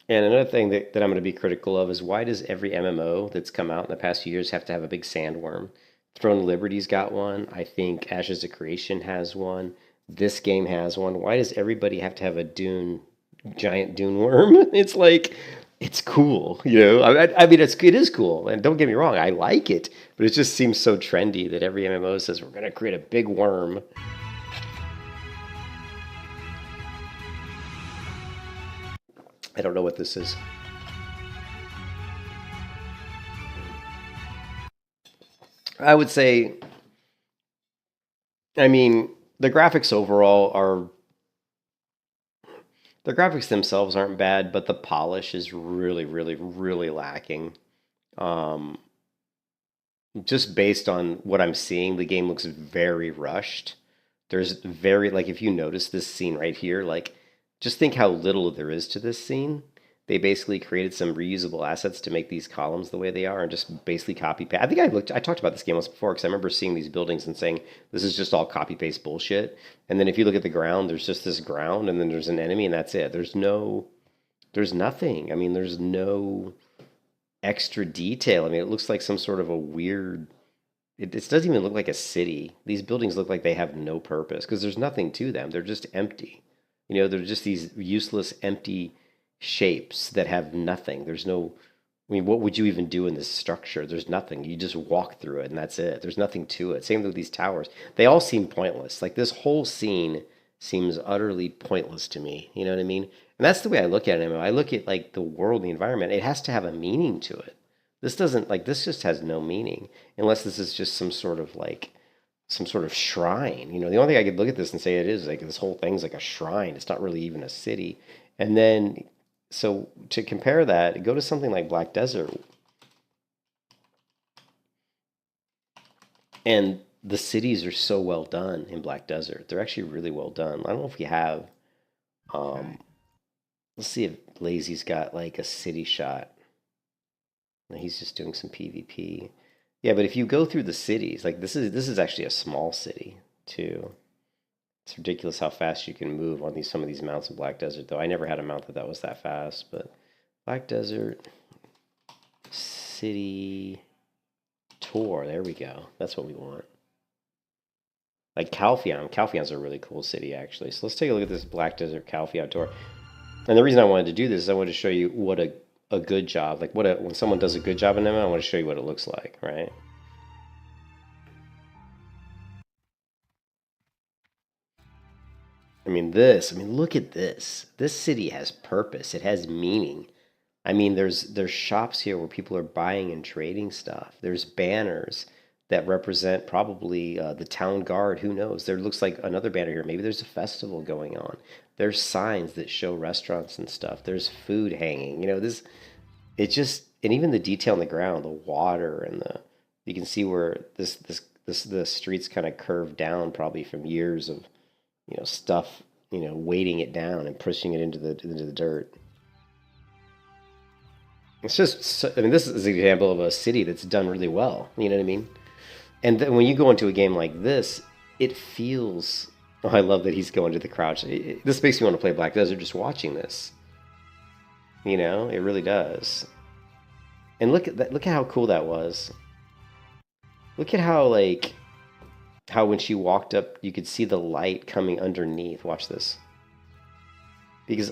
And another thing that I'm going to be critical of is why does every MMO that's come out in the past few years have to have a big sandworm? Throne of Liberty's got one. I think Ashes of Creation has one. This game has one. Why does everybody have to have a giant dune worm? It's like, it's cool, you know? I mean, it is cool, and don't get me wrong, I like it, but it just seems so trendy that every MMO says we're going to create a big worm. I don't know what this is. I would say, I mean, the graphics overall are, the graphics themselves aren't bad, but the polish is really, really, really lacking. Um, just based on what I'm seeing, the game looks very rushed. There's very, like, if you notice this scene right here, like, just think how little there is to this scene. They basically created some reusable assets to make these columns the way they are and just basically copy paste. I think I talked about this game once before because I remember seeing these buildings and saying, this is just all copy paste bullshit. And then if you look at the ground, there's just this ground and then there's an enemy and that's it. There's nothing. I mean, there's no extra detail. I mean, it looks like some sort of a weird, it doesn't even look like a city. These buildings look like they have no purpose because there's nothing to them. They're just empty. You know, they're just these useless, empty shapes that have nothing. There's no, I mean, what would you even do in this structure? There's nothing. You just walk through it and that's it. There's nothing to it. Same with these towers. They all seem pointless. Like this whole scene seems utterly pointless to me. You know what I mean? And that's the way I look at it. I look at like the world, the environment. It has to have a meaning to it. This doesn't, like, this just has no meaning unless this is just some sort of shrine. You know, the only thing I could look at this and say it is like this whole thing's like a shrine. It's not really even a city. And then, so to compare that, go to something like Black Desert. And the cities are so well done in Black Desert. They're actually really well done. I don't know if you have, let's see if Lazy's got like a city shot. No, he's just doing some PvP. Yeah, but if you go through the cities, like this is actually a small city too. It's ridiculous how fast you can move on some of these mounts in Black Desert, though. I never had a mount that was that fast, but Black Desert city tour. There we go. That's what we want. Like Calpheon. Calpheon's a really cool city, actually. So let's take a look at this Black Desert Calpheon tour. And the reason I wanted to do this is I wanted to show you what a good job, like when someone does a good job in MMO, I want to show you what it looks like, right? I mean, look at this. This city has purpose. It has meaning. I mean, there's shops here where people are buying and trading stuff. There's banners that represent probably the town guard. Who knows? There looks like another banner here. Maybe there's a festival going on. There's signs that show restaurants and stuff. There's food hanging. You know, this it just and even the detail on the ground, the water and you can see where the streets kind of curve down probably from years of stuff weighting it down and pushing it into the dirt. It's just, I mean, this is an example of a city that's done really well. You know what I mean? And then when you go into a game like this, it feels. Oh, I love that he's going to the crouch. This makes me want to play Black Desert just watching this. You know, it really does. And look at that! Look at how cool that was. Look at how when she walked up, you could see the light coming underneath. Watch this. Because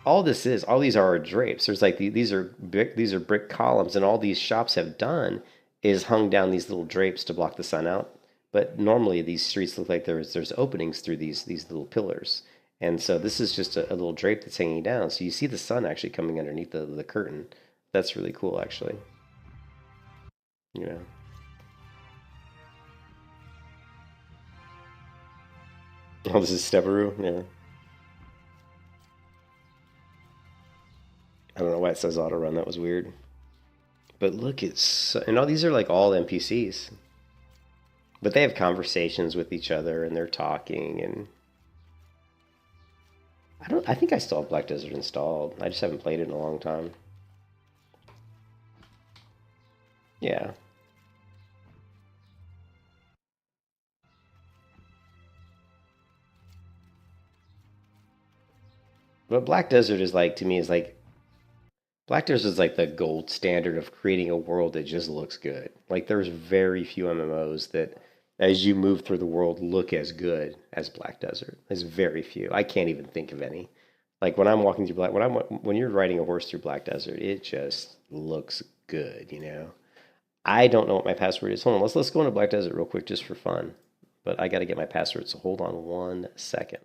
all these are our drapes. There's these are brick columns, and all these shops have done is hung down these little drapes to block the sun out. But normally these streets look like there's openings through these little pillars. And so this is just a little drape that's hanging down. So you see the sun actually coming underneath the curtain. That's really cool, actually. Yeah. Oh, this is Stebaroo? Yeah. I don't know why it says auto run. That was weird. But look, and all these are all NPCs. But they have conversations with each other and they're talking and I think I still have Black Desert installed. I just haven't played it in a long time. Yeah. But Black Desert is to me Black Desert is the gold standard of creating a world that just looks good. There's very few MMOs that, as you move through the world, look as good as Black Desert. There's very few. I can't even think of any. When I'm walking through when you're riding a horse through Black Desert, it just looks good, you know. I don't know what my password is. Hold on, let's go into Black Desert real quick just for fun. But I got to get my password, so hold on 1 second.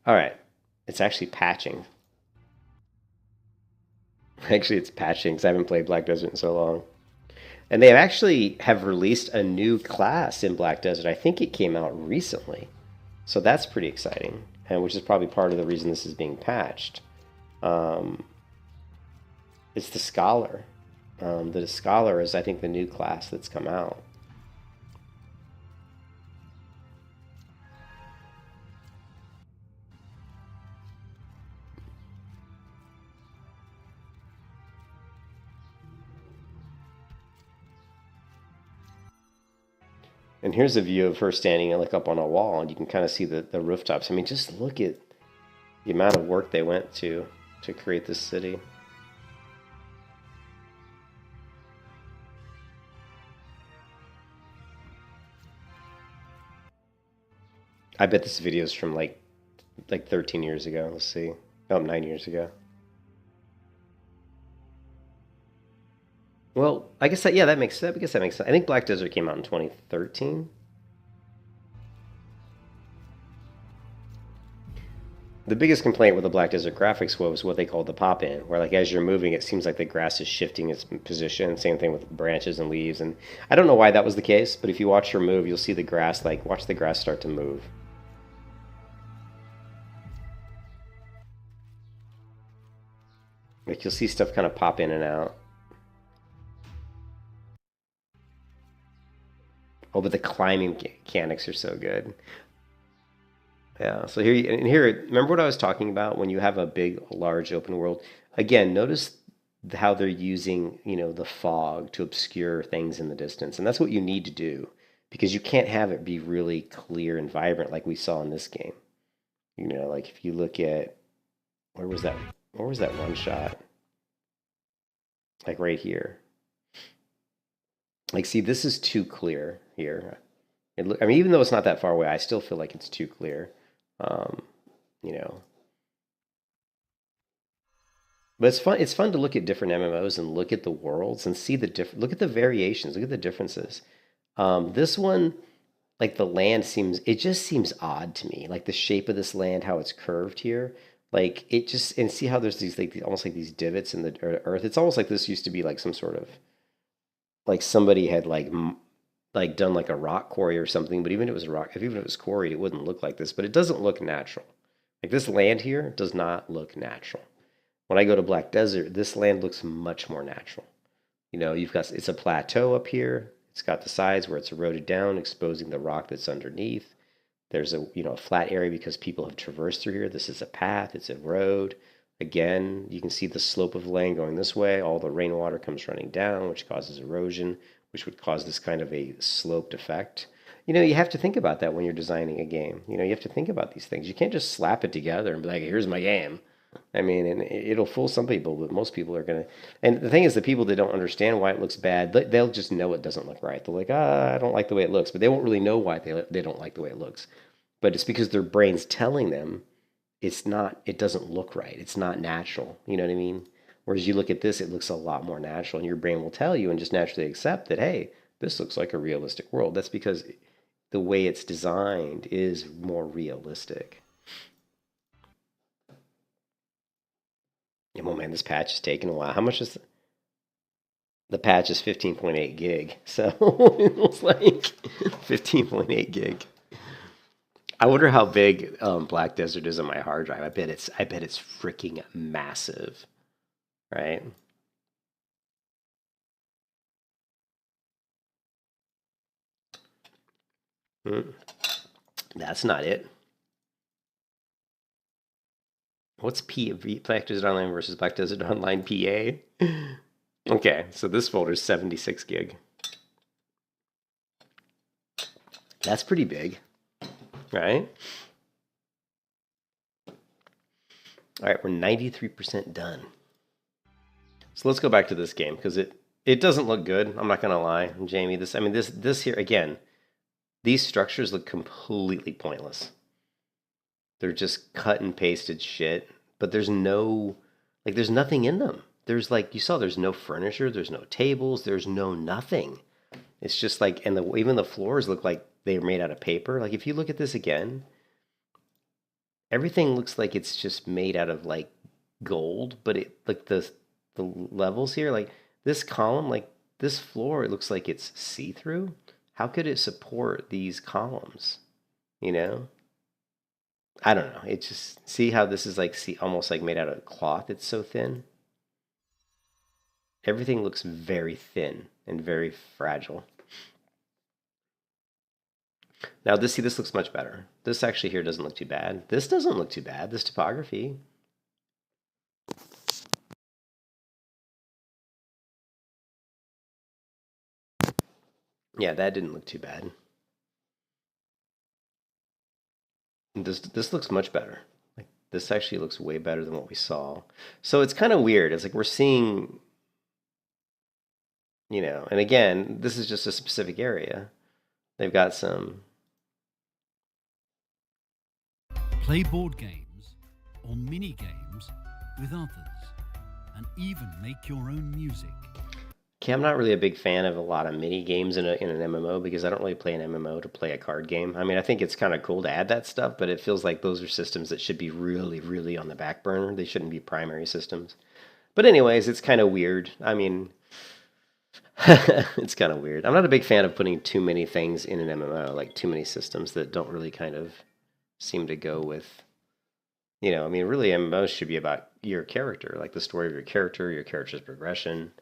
All right, it's actually patching. Actually, it's patching because I haven't played Black Desert in so long. And they actually have released a new class in Black Desert. I think it came out recently. So that's pretty exciting, and which is probably part of the reason this is being patched. It's the Scholar. The Scholar is, I think, the new class that's come out. And here's a view of her standing up on a wall, and you can kind of see the rooftops. I mean, just look at the amount of work they went to create this city. I bet this video is from like 13 years ago. Let's see. Oh, 9 years ago. Well, I guess that makes sense. I think Black Desert came out in 2013. The biggest complaint with the Black Desert graphics was what they called the pop-in, where as you're moving, it seems like the grass is shifting its position. Same thing with branches and leaves, and I don't know why that was the case, but if you watch her move, you'll see the grass watch the grass start to move. You'll see stuff kind of pop in and out. Oh, but the climbing mechanics are so good. Yeah, so here, remember what I was talking about when you have a big, large open world? Again, notice how they're using, the fog to obscure things in the distance. And that's what you need to do, because you can't have it be really clear and vibrant like we saw in this game. If you look at, where was that? Where was that one shot? Like right here. Like, see, this is too clear here. I mean, even though it's not that far away, I still feel like it's too clear. You know. But it's fun. It's fun to look at different MMOs and look at the worlds and see the look at the variations. Look at the differences. This one, like the land it just seems odd to me. Like the shape of this land, how it's curved here. Like it just, and see how there's these almost like these divots in the earth. It's almost like this used to be like some sort of, like somebody had like done like a rock quarry or something. But even if it was even if it was quarried, it wouldn't look like this. But it doesn't look natural. Like this land here does not look natural. When I go to Black Desert, this land looks much more natural. You know, it's a plateau up here. It's got the sides where it's eroded down, exposing the rock that's underneath. There's a flat area because people have traversed through here. This is a path. It's a road. Again, you can see the slope of the land going this way. All the rainwater comes running down, which causes erosion, which would cause this kind of a sloped effect. You know, you have to think about that when you're designing a game. You know, you have to think about these things. You can't just slap it together and be like, here's my game. I mean, and it'll fool some people, but most people are going to... And the thing is, the people that don't understand why it looks bad, they'll just know it doesn't look right. They're like, I don't like the way it looks. But they won't really know why they don't like the way it looks. But it's because their brain's telling them it doesn't look right. It's not natural. You know what I mean? Whereas you look at this, it looks a lot more natural. And your brain will tell you and just naturally accept that, hey, this looks like a realistic world. That's because the way it's designed is more realistic. Oh man, this patch is taking a while. How much is the patch is 15.8 gig, so it looks like 15.8 gig. I wonder how big Black Desert is on my hard drive. I bet it's freaking massive, right? That's not it. What's Black Desert Online versus Black Desert Online PA? Okay, so this folder is 76 gig. That's pretty big, right? All right, we're 93% done. So let's go back to this game because it doesn't look good. I'm not gonna lie, Jamie. This here again. These structures look completely pointless. They're just cut and pasted shit, but there's nothing in them. There's you saw, there's no furniture, there's no tables, there's no nothing. It's just like, and even the floors look like they're made out of paper. Like if you look at this again, everything looks like it's just made out of like gold, but the levels here, like this column, like this floor, it looks like it's see-through. How could it support these columns? You know? I don't know. It just, see how this is almost like made out of cloth. It's so thin. Everything looks very thin and very fragile. Now this looks much better. This actually here doesn't look too bad. This doesn't look too bad. This topography. Yeah, that didn't look too bad. This looks much better. Like this actually looks way better than what we saw. So it's kind of weird. It's like we're seeing, you know, and again, this is just a specific area. They've got some. Play board games or mini games with others, and even make your own music. Okay, I'm not really a big fan of a lot of mini games in an MMO because I don't really play an MMO to play a card game. I mean, I think it's kind of cool to add that stuff, but it feels like those are systems that should be really, really on the back burner. They shouldn't be primary systems. But anyways, it's kind of weird. I mean, it's kind of weird. I'm not a big fan of putting too many things in an MMO, like too many systems that don't really kind of seem to go with, you know, I mean, really MMOs should be about your character, like the story of your character's progression.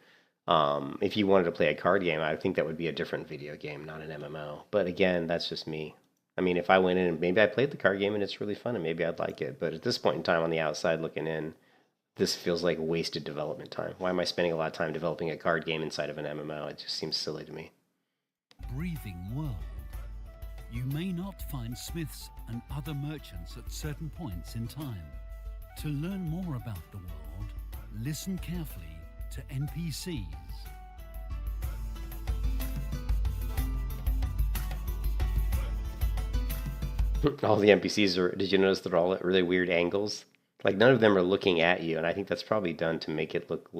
If you wanted to play a card game, I think that would be a different video game, not an MMO. But again, that's just me. I mean, if I went in and maybe I played the card game and it's really fun and maybe I'd like it. But at this point in time on the outside looking in, this feels like wasted development time. Why am I spending a lot of time developing a card game inside of an MMO? It just seems silly to me. Breathing world. You may not find smiths and other merchants at certain points in time. To learn more about the world, listen carefully to NPCs. All the NPCs are, did you notice they're all at really weird angles? Like none of them are looking at you, and I think that's probably done to make it look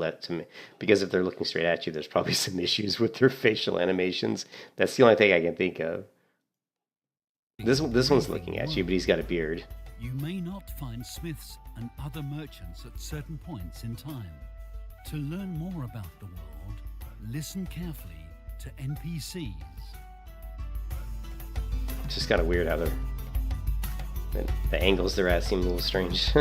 because if they're looking straight at you, there's probably some issues with their facial animations. That's the only thing I can think of. This one's looking at you, but he's got a beard. You may not find smiths and other merchants at certain points in time. To learn more about the world, listen carefully to NPCs. It's just kind of weird how the angles they're at seem a little strange.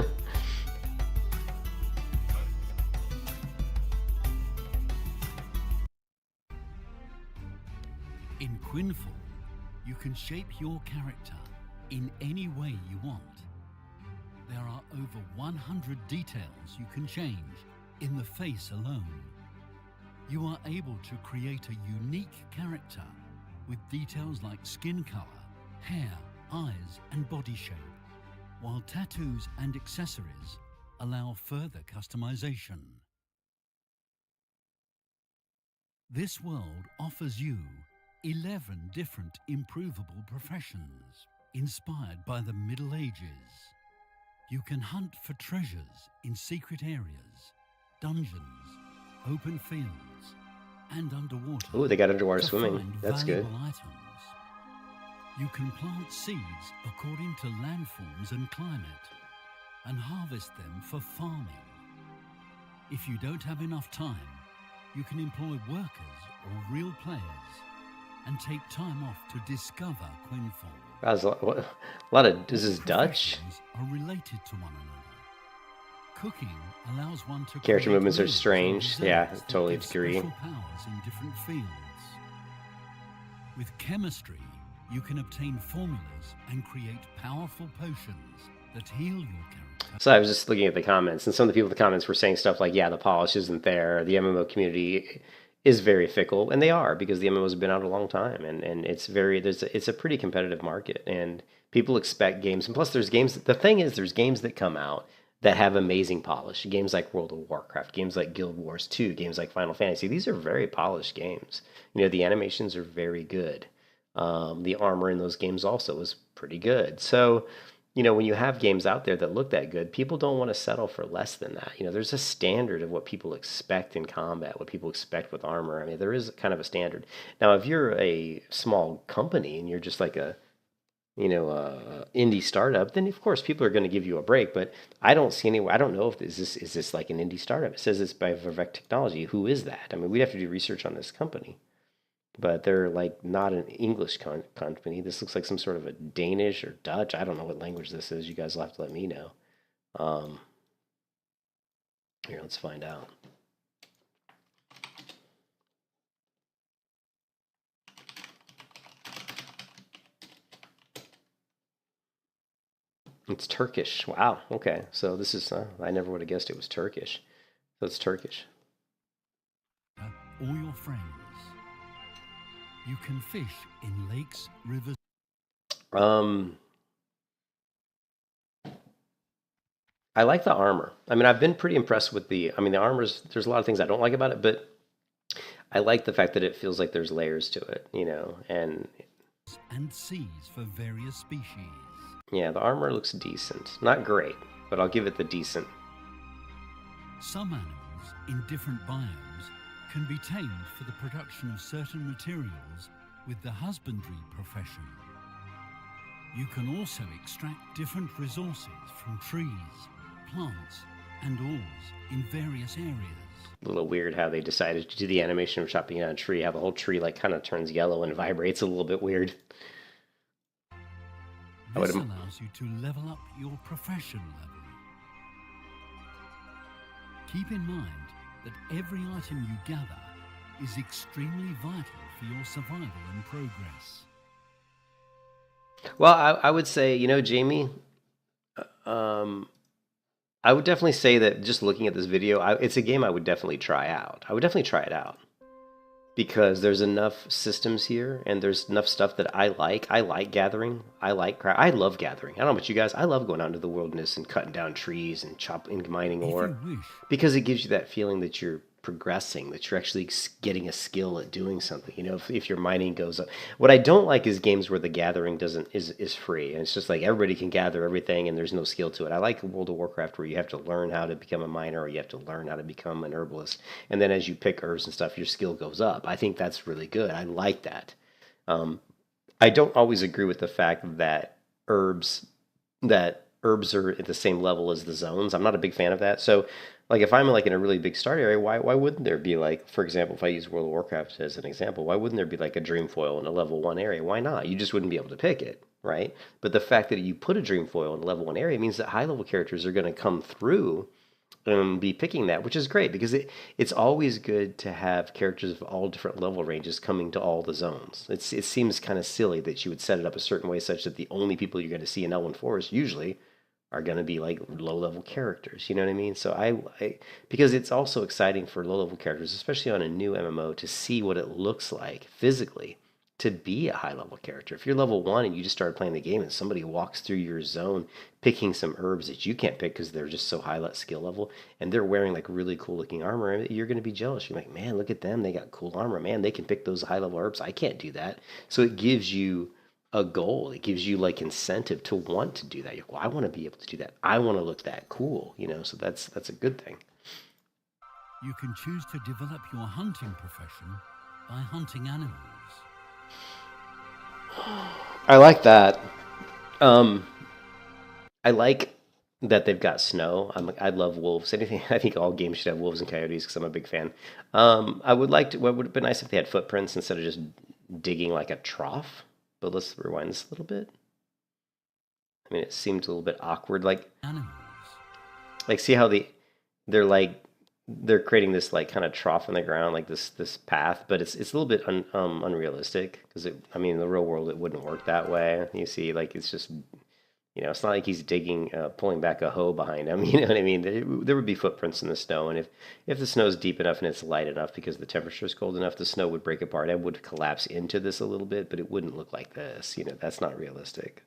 In Quinfall, you can shape your character in any way you want. There are over 100 details you can change in the face alone. You are able to create a unique character with details like skin color, hair, eyes, and body shape, while tattoos and accessories allow further customization. This world offers you 11 different improvable professions inspired by the Middle Ages. You can hunt for treasures in secret areas, dungeons, open fields, and underwater. Oh, they got underwater to swimming. find That's good. valuable items. You can plant seeds according to landforms and climate and harvest them for farming. If you don't have enough time, you can employ workers or real players and take time off to discover Quinfall. That's a lot of. This is Dutch. Professions are related to one another. Cooking allows one to Character create movements are meals or strange. desserts Yeah, that totally give agree. special powers in different fields. With chemistry, you can obtain formulas and create powerful potions that heal your character. So I was just looking at the comments, and some of the people in the comments were saying stuff like, "Yeah, the polish isn't there. The MMO community is very fickle," and they are because the MMO's been out a long time, and it's it's a pretty competitive market, and people expect games. And plus, there's games. The thing is, there's games that come out that have amazing polish. Games like World of Warcraft, games like Guild Wars 2, games like Final Fantasy. These are very polished games. You know, the animations are very good. The armor in those games also is pretty good. So, you know, when you have games out there that look that good, people don't want to settle for less than that. You know, there's a standard of what people expect in combat, what people expect with armor. I mean, there is kind of a standard. Now, if you're a small company and you're just like a, you know, indie startup, then of course people are going to give you a break. But I don't see anywhere. I don't know if is this like an indie startup. It says it's by Vivek Technology. Who is that? I mean, we'd have to do research on this company. But they're like not an English company. This looks like some sort of a Danish or Dutch. I don't know what language this is. You guys will have to let me know. Here, let's find out. It's Turkish. Wow. Okay. So this is, I never would have guessed it was Turkish. So it's Turkish. All your friends. You can fish in lakes, rivers. I like the armor. I mean, I've been pretty impressed with the armor's, there's a lot of things I don't like about it, but I like the fact that it feels like there's layers to it, you know, and seas for various species. Yeah, the armor looks decent. Not great, but I'll give it the decent. Some animals in different biomes can be tamed for the production of certain materials with the husbandry profession. You can also extract different resources from trees, plants, and ores in various areas. A little weird how they decided to do the animation of chopping down a tree, how the whole tree like kind of turns yellow and vibrates a little bit weird. This allows you to level up your profession level. Keep in mind that every item you gather is extremely vital for your survival and progress. Well, I would say, you know, Jamie, I would definitely say that just looking at this video, it's a game I would definitely try out. I would definitely try it out. because there's enough systems here and there's enough stuff that I like. I like gathering. I love gathering. I don't know about you guys. I love going out into the wilderness and cutting down trees and chopping, mining If ore, you wish, because it gives you that feeling that you're progressing, that you're actually getting a skill at doing something. You know, if your mining goes up. What I don't like is games where the gathering is free, and it's just like everybody can gather everything and there's no skill to it. I like World of Warcraft where you have to learn how to become a miner, or you have to learn how to become an herbalist, and then as you pick herbs and stuff, your skill goes up. I think that's really good. I like that. I don't always agree with the fact that herbs are at the same level as the zones. I'm not a big fan of that. So, like, if I'm like in a really big start area, why wouldn't there be, like, for example, if I use World of Warcraft as an example, why wouldn't there be like a dream foil in a level 1 area? Why not? You just wouldn't be able to pick it, right? But the fact that you put a dream foil in a level 1 area means that high level characters are going to come through and be picking that, which is great, because it's always good to have characters of all different level ranges coming to all the zones. It seems kind of silly that you would set it up a certain way such that the only people you're going to see in Elwynn Forest usually are going to be like low-level characters, you know what I mean? So I because it's also exciting for low-level characters, especially on a new MMO, to see what it looks like physically to be a high-level character. If you're level 1 and you just started playing the game and somebody walks through your zone picking some herbs that you can't pick because they're just so high skill level, and they're wearing like really cool-looking armor, you're going to be jealous. You're like, man, look at them. They got cool armor. Man, they can pick those high-level herbs. I can't do that. So it gives you a goal. It gives you like incentive to want to do that. You're like, well, I want to be able to do that. I want to look that cool, you know. So that's a good thing. you can choose to develop your hunting profession by hunting animals. I like that. I like that they've got snow. I love wolves. Anything. I think all games should have wolves and coyotes because I'm a big fan. I would like to. What would have been nice if they had footprints instead of just digging like a trough. But let's rewind this a little bit. I mean, it seemed a little bit awkward. Like Animals. see how they're creating this like kind of trough in the ground, like this path, but it's a little bit unrealistic because I mean, in the real world it wouldn't work that way. You see, like it's just, you know, it's not like he's digging, pulling back a hoe behind him. You know what I mean? There would be footprints in the snow, and if the snow is deep enough and it's light enough because the temperature is cold enough, the snow would break apart. It would collapse into this a little bit, but it wouldn't look like this. You know, that's not realistic.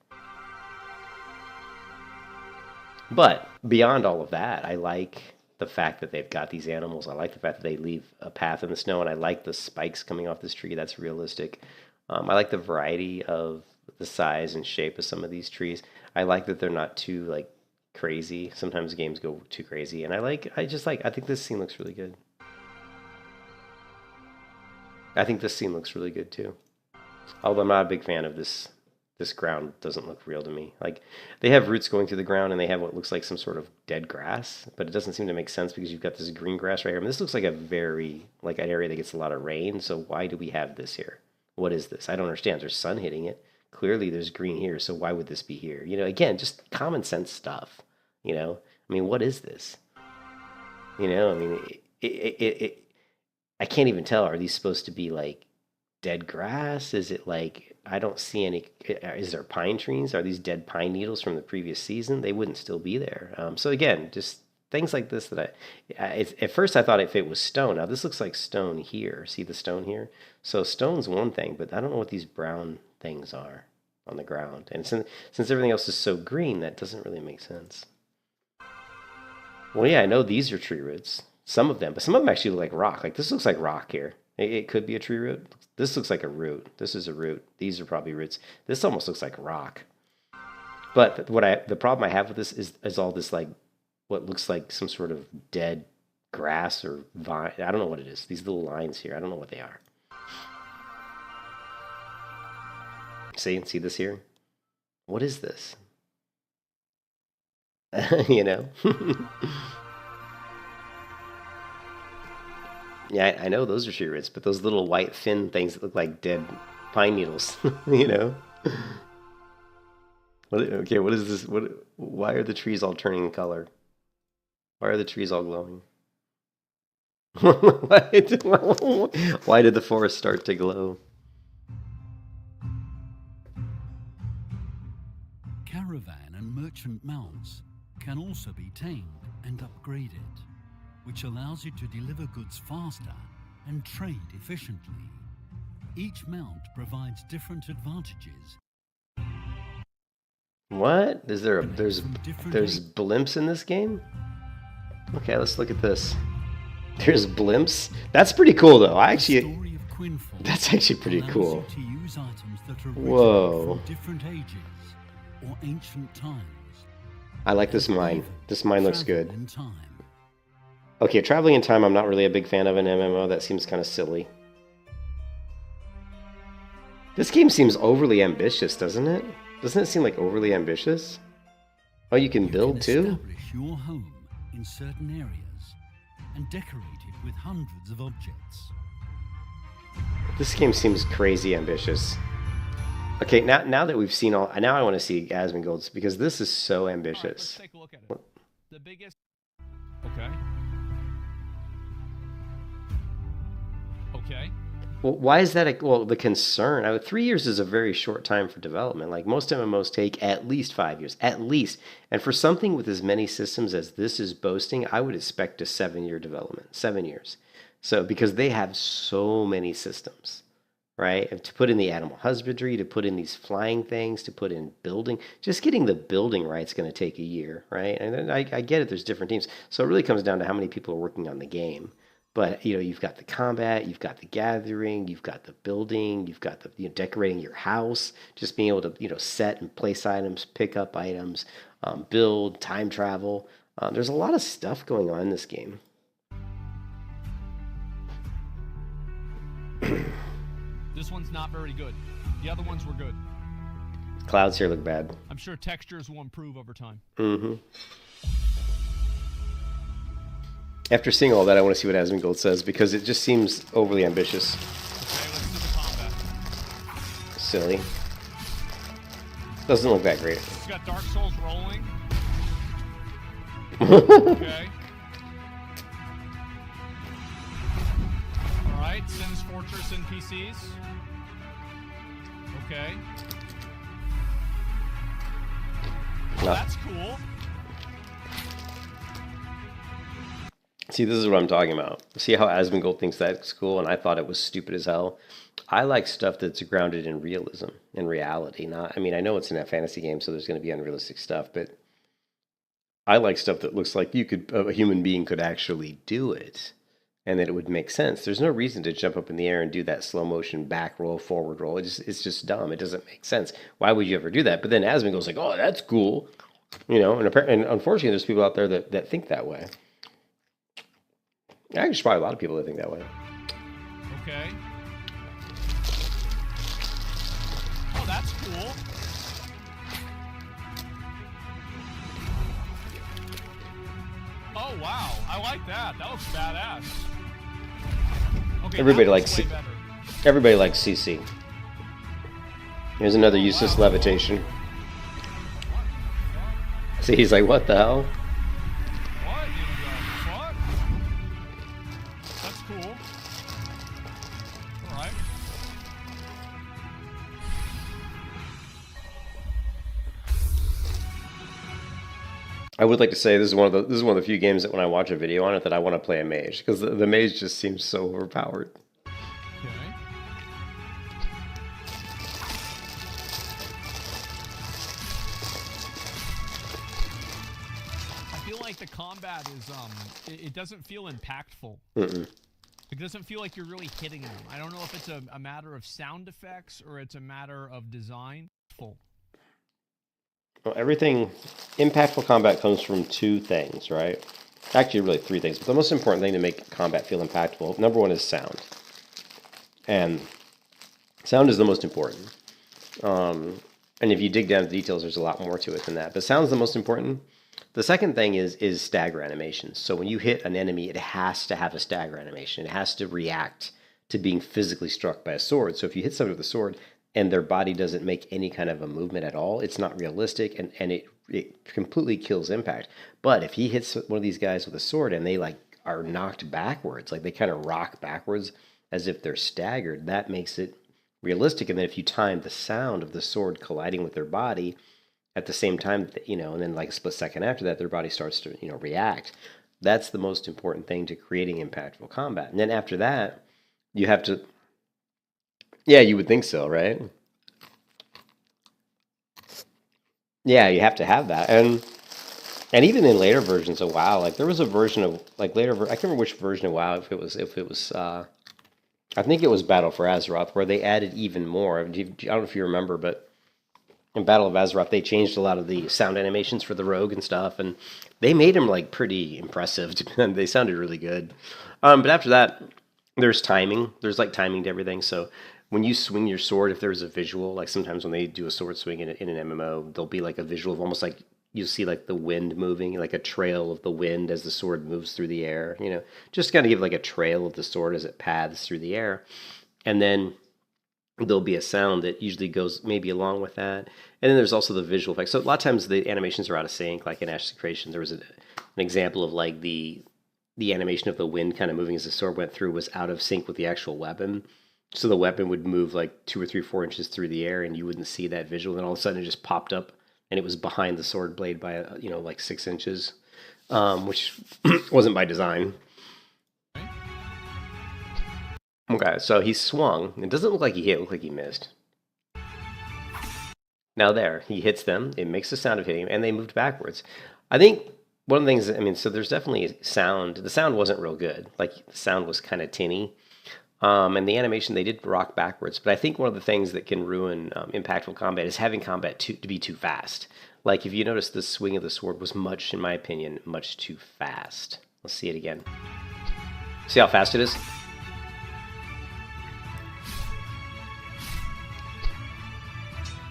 But beyond all of that, I like the fact that they've got these animals. I like the fact that they leave a path in the snow, and I like the spikes coming off this tree. That's realistic. I like the variety of the size and shape of some of these trees. I like that they're not too like crazy. Sometimes games go too crazy, and I think this scene looks really good. I think this scene looks really good too. Although I'm not a big fan of this ground. Doesn't look real to me. Like they have roots going through the ground, and they have what looks like some sort of dead grass, but it doesn't seem to make sense because you've got this green grass right here. I mean, this looks like a very like an area that gets a lot of rain. So why do we have this here? What is this? I don't understand. There's sun hitting it. Clearly there's green here, so why would this be here? You know, again, just common sense stuff. You know, I mean, what is this? You know, I mean, I can't even tell. Are these supposed to be like dead grass? Is it like, I don't see any, is there pine trees? Are these dead pine needles from the previous season? They wouldn't still be there. So again, just things like this that at first I thought if it was stone. Now this looks like stone here. See the stone here? So stone's one thing, but I don't know what these brown things are on the ground. And since everything else is so green, that doesn't really make sense. Well, yeah, I know these are tree roots. Some of them, but some of them actually look like rock. Like this looks like rock here. It could be a tree root. This looks like a root. This is a root. These are probably roots. This almost looks like rock. But the problem I have with this is all this like what looks like some sort of dead grass or vine. I don't know what it is. These little lines here. I don't know what they are. See this here? What is this? You know? Yeah, I know those are tree roots, but those little white thin things that look like dead pine needles, you know? What is this? Why are the trees all turning color? Why are the trees all glowing? Why did the forest start to glow? Caravan and merchant mounts can also be tamed and upgraded, which allows you to deliver goods faster and trade efficiently. Each mount provides different advantages. What? Is there a Coming there's from different there's blimps in this game? Okay, let's look at this. There's blimps. That's pretty cool though. I The actually story of Quinfall that's actually pretty allows cool. you to use items that originate Whoa. from different ages or ancient times. I like this and mine. even This mine looks travel good. in time. Okay, traveling in time I'm not really a big fan of an MMO. That seems kind of silly. This game seems overly ambitious, doesn't it? Doesn't it seem like overly ambitious? Oh, you can build too? Establish your home in certain areas and decorate it with hundreds of objects. This game seems crazy ambitious. Okay, now that we've seen all, now I want to see Asmongold's because this is so All right, ambitious. let's take a look at it. The biggest. Okay. Okay. Well, why is that? Well, the concern. 3 years is a very short time for development. Like most MMOs take at least 5 years, at least. And for something with as many systems as this is boasting, I would expect a 7-year development. 7 years. So because they have so many systems, right? And to put in the animal husbandry, to put in these flying things, to put in building, just getting the building right is going to take a year, right? And then I get it. There's different teams, so it really comes down to how many people are working on the game. But you've got the combat, you've got the gathering, you've got the building, you've got the decorating your house, just being able to set and place items, pick up items, build, time travel. There's a lot of stuff going on in this game. This one's not very good. The other ones were good. Clouds here look bad. I'm sure textures will improve over time. Mm-hmm. After seeing all that, I want to see what Asmongold says because it just seems overly ambitious. Okay, let's do the combat. Silly. Doesn't look that great. It's got Dark Souls rolling. Okay. Alright, Sims Fortress NPCs. Okay. Well, No. that's cool. See, this is what I'm talking about. See how Asmongold thinks that's cool, and I thought it was stupid as hell. I like stuff that's grounded in realism, in reality. I know it's in a fantasy game, so there's going to be unrealistic stuff, but I like stuff that looks like a human being could actually do it, and that it would make sense. There's no reason to jump up in the air and do that slow motion back roll, forward roll. It's just dumb. It doesn't make sense. Why would you ever do that? But then Asmongold's like, oh, that's cool, and unfortunately, there's people out there that think that way. There's probably a lot of people that think that way. Okay. Oh, that's cool. Oh, wow. I like that. That looks badass. Okay, Everybody that likes looks way it. better. Everybody likes CC. Here's another useless levitation. See, he's like, what the hell? What in the fuck? That's cool. Alright. I would like to say this is one of the few games that when I watch a video on it that I want to play a mage because the mage just seems so overpowered. Okay. I feel like the combat is it doesn't feel impactful. Mm-mm. It doesn't feel like you're really hitting them. I don't know if it's a matter of sound effects or it's a matter of design. Full. Well, everything, impactful combat comes from two things, right? Actually, really three things. But the most important thing to make combat feel impactful, number one is sound. And sound is the most important. And if you dig down to the details, there's a lot more to it than that. But sound's the most important. The second thing is stagger animations. So when you hit an enemy, it has to have a stagger animation. It has to react to being physically struck by a sword. So if you hit somebody with a sword and their body doesn't make any kind of a movement at all, it's not realistic, and it completely kills impact. But if he hits one of these guys with a sword and they are knocked backwards, like they kind of rock backwards as if they're staggered, that makes it realistic. And then if you time the sound of the sword colliding with their body at the same time, and then like a split second after that, their body starts to, react. That's the most important thing to creating impactful combat. And then after that, You have to. Yeah, you would think so, right? Yeah, you have to have that, and even in later versions of WoW, like there was a version of like I can't remember which version of WoW if it was I think it was Battle for Azeroth where they added even more. I don't know if you remember, but in Battle of Azeroth they changed a lot of the sound animations for the rogue and stuff, and they made them like pretty impressive. They sounded really good. But after that, there's timing. There's like timing to everything. So when you swing your sword, if there's a visual, like sometimes when they do a sword swing in an MMO, there'll be like a visual of almost like you see like the wind moving, like a trail of the wind as the sword moves through the air. Just kind of give like a trail of the sword as it paths through the air, and then there'll be a sound that usually goes maybe along with that. And then there's also the visual effects. So a lot of times the animations are out of sync. Like in Ashes of Creation, there was an example of like the animation of the wind kind of moving as the sword went through was out of sync with the actual weapon. So the weapon would move like 2 or 3, 4 inches through the air, and you wouldn't see that visual. Then all of a sudden, it just popped up, and it was behind the sword blade by like 6 inches, which wasn't by design. Okay, so he swung. It doesn't look like he hit. It looked like he missed. Now there, he hits them. It makes the sound of hitting him, and they moved backwards. I think one of the things, so there's definitely sound. The sound wasn't real good. Like, the sound was kind of tinny. And the animation, they did rock backwards. But I think one of the things that can ruin impactful combat is having combat to be too fast. Like, if you notice, the swing of the sword was much, in my opinion, much too fast. Let's see it again. See how fast it is?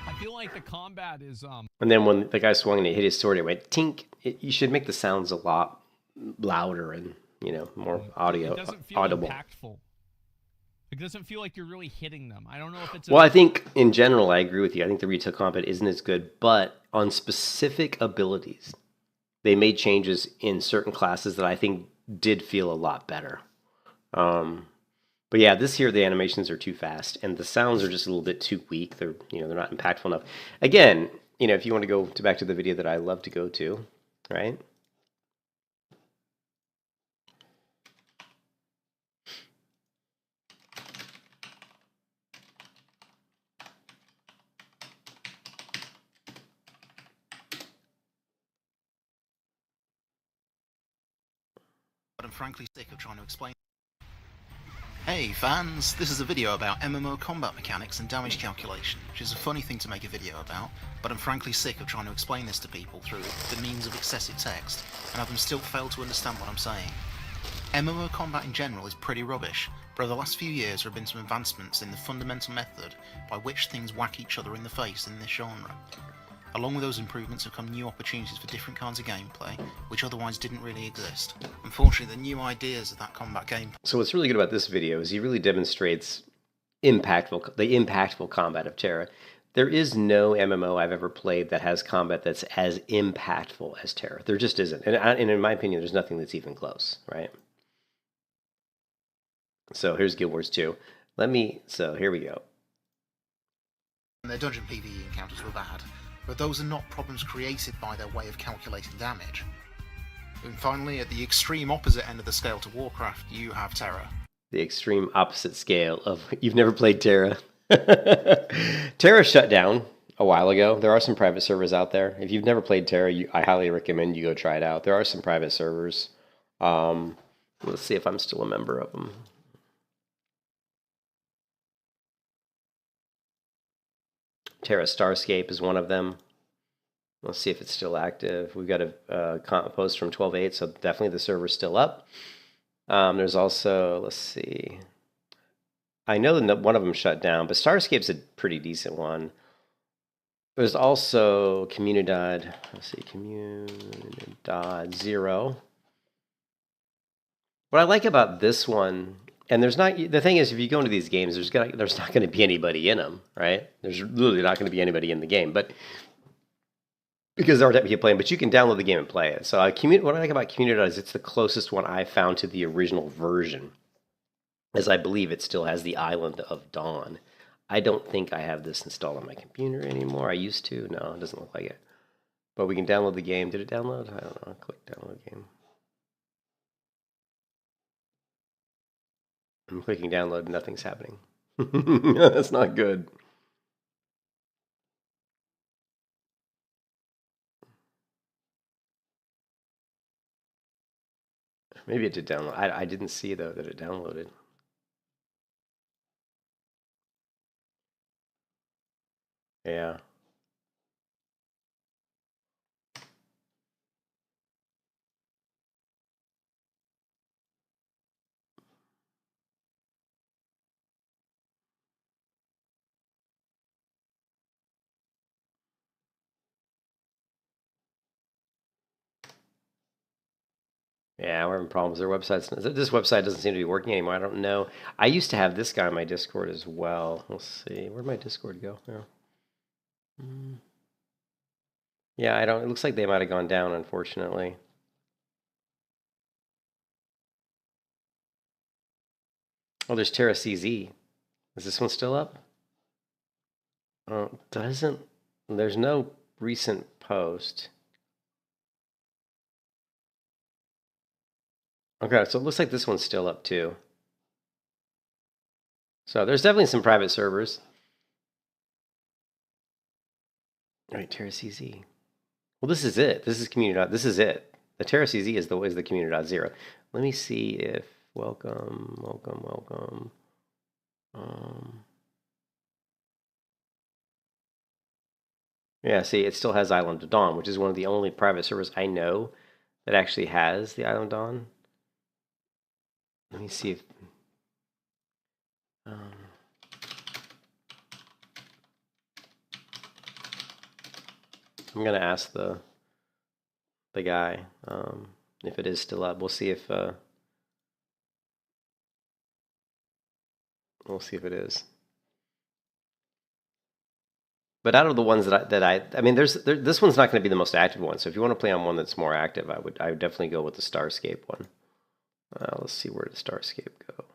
I feel like the combat is And then when the guy swung and it hit his sword, it went tink. You should make the sounds a lot louder and more It doesn't feel audible. impactful. It doesn't feel like you're really hitting them. I don't know if it's. Well, I think in general, I agree with you. I think the retail combat isn't as good, but on specific abilities, they made changes in certain classes that I think did feel a lot better. But yeah, this here the animations are too fast, and the sounds are just a little bit too weak. They're they're not impactful enough. Again, if you want to go back to the video that I love to go to, right? But I'm frankly sick of trying to explain. Hey fans, this is a video about MMO combat mechanics and damage calculation, which is a funny thing to make a video about, but I'm frankly sick of trying to explain this to people through the means of excessive text, and have them still fail to understand what I'm saying. MMO combat in general is pretty rubbish, but over the last few years there have been some advancements in the fundamental method by which things whack each other in the face in this genre. Along with those improvements have come new opportunities for different kinds of gameplay, which otherwise didn't really exist. Unfortunately, the new ideas of that combat gameplay... So what's really good about this video is he really demonstrates the impactful combat of Terra. There is no MMO I've ever played that has combat that's as impactful as Terra. There just isn't. And in my opinion, there's nothing that's even close, right? So here's Guild Wars 2. So here we go. And their dungeon PvE encounters were bad, but those are not problems created by their way of calculating damage. And finally, at the extreme opposite end of the scale to Warcraft, you have Terra. The extreme opposite scale of... You've never played Terra. Terra shut down a while ago. There are some private servers out there. If you've never played Terra, I highly recommend you go try it out. There are some private servers. Let's see if I'm still a member of them. Terra Starscape is one of them. Let's see if it's still active. We've got a post from 12.8, so definitely the server's still up. There's also, let's see. I know that one of them shut down, but Starscape's a pretty decent one. There's also Comunidad. Let's see, Comunidad 0. What I like about this one, and the thing is, if you go into these games, there's not going to be anybody in them, right? There's literally not going to be anybody in the game, but because there aren't that many people playing, but you can download the game and play it. So what I like about Comunidad is it's the closest one I found to the original version, as I believe it still has the Island of Dawn. I don't think I have this installed on my computer anymore. I used to. No, it doesn't look like it. But we can download the game. Did it download? I don't know. Click download game. I'm clicking download, nothing's happening. That's not good. Maybe it did download. I didn't see, though, that it downloaded. Yeah. Yeah, we're having problems. Their website's this website doesn't seem to be working anymore. I don't know. I used to have this guy on my Discord as well. Let's see. Where'd my Discord go? Yeah. Yeah, I don't. It looks like they might have gone down, unfortunately. Oh, there's Terra CZ. Is this one still up? Doesn't. There's no recent post. Okay, so it looks like this one's still up too. So there's definitely some private servers. All right, Terra CZ. Well, this is it. This is community. This is it. The Terra CZ is the community.0. Let me see if welcome. Yeah, see, it still has Island of Dawn, which is one of the only private servers I know that actually has the Island of Dawn. Let me see if I'm gonna ask the guy if it is still up. We'll see if it is. But out of the ones I mean, this one's not going to be the most active one. So if you want to play on one that's more active, I would definitely go with the Starscape one. Let's see, where did Starscape go?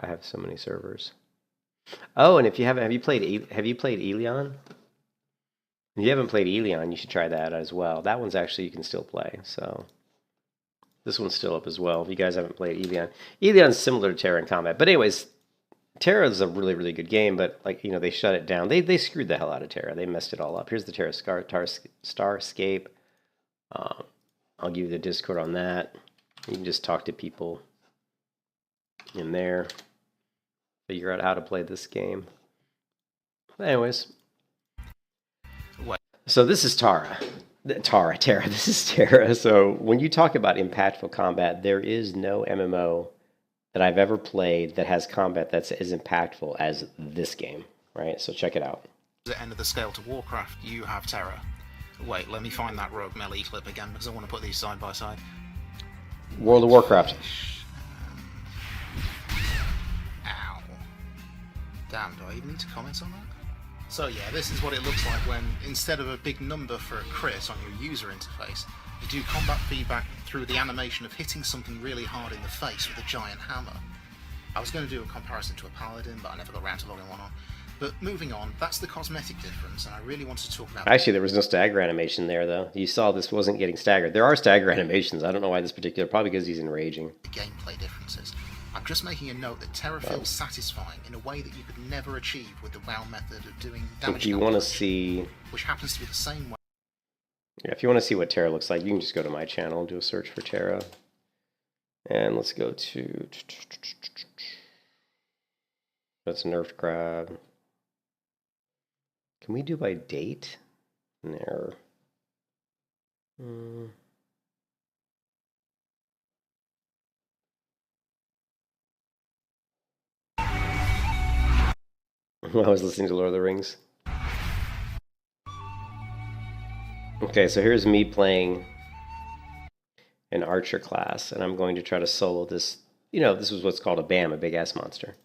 I have so many servers. Oh, and if you have you played Elion? If you haven't played Elion, you should try that as well. That one's actually, you can still play. So this one's still up as well. If you guys haven't played Elion, Elion's similar to Terra in combat. But anyways, Terra is a really, really good game. But like, they shut it down. They screwed the hell out of Terra. They messed it all up. Here's the Terra Starscape. I'll give you the Discord on that. You can just talk to people in there, figure out how to play this game. Anyways, What? So this is Terra. This is Terra. So when you talk about impactful combat, there is no MMO that I've ever played that has combat that's as impactful as this game, right? So check it out. At the end of the scale to Warcraft, you have Terra. Wait, let me find that rogue melee clip again because I want to put these side by side. World of Warcraft. Ow. Damn, do I even need to comment on that? So yeah, this is what it looks like when, instead of a big number for a crit on your user interface, you do combat feedback through the animation of hitting something really hard in the face with a giant hammer. I was going to do a comparison to a Paladin, but I never got around to logging one on. But moving on, that's the cosmetic difference, and I really wanted to talk about... Actually, there was no stagger animation there, though. You saw this wasn't getting staggered. There are stagger animations. I don't know why this particular... Probably because he's enraging. The gameplay differences. I'm just making a note that Terra feels satisfying in a way that you could never achieve with the WoW method of doing damage. If you want to see... Which happens to be the same way... Yeah, if you want to see what Terra looks like, you can just go to my channel and do a search for Terra. And let's go to... That's Nerfed Crab. Can we do by date? An error. I was listening to Lord of the Rings. Okay, so here's me playing an archer class, and I'm going to try to solo this. This is what's called a BAM, a big ass monster.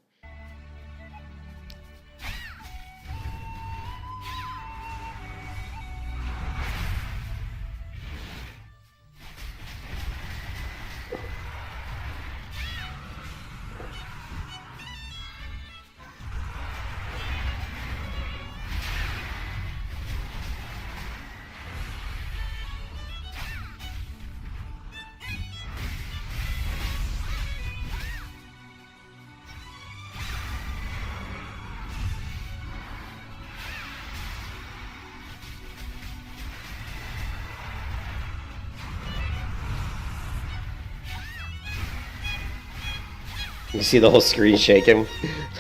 You see the whole screen shaking?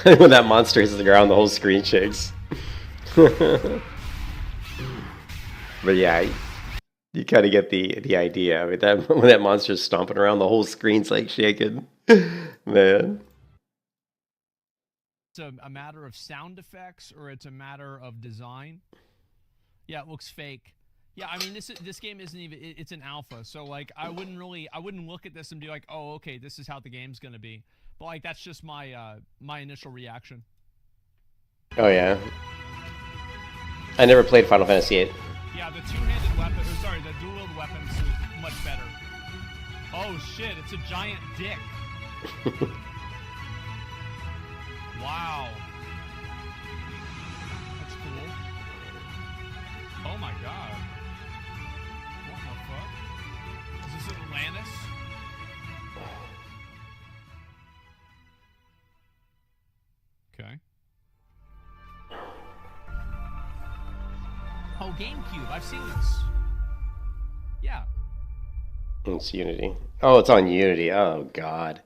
When that monster hits the ground, the whole screen shakes. But yeah, you kind of get the idea. I mean, that when that monster's stomping around, the whole screen's like shaking. Man. It's a matter of sound effects or it's a matter of design. Yeah, it looks fake. Yeah, I mean this game isn't even it's an alpha, so like I wouldn't look at this and be like, "Oh, okay, this is how the game's going to be." But like that's just my my initial reaction. Oh yeah. I never played Final Fantasy VIII. Yeah, the two-handed weapon, or sorry, the dual-wield weapons is much better. Oh shit, it's a giant dick. Wow. That's cool. Oh my god. What the fuck? Is this Atlantis? Okay. Oh, GameCube. I've seen this. Yeah. It's Unity. Oh, it's on Unity. Oh god.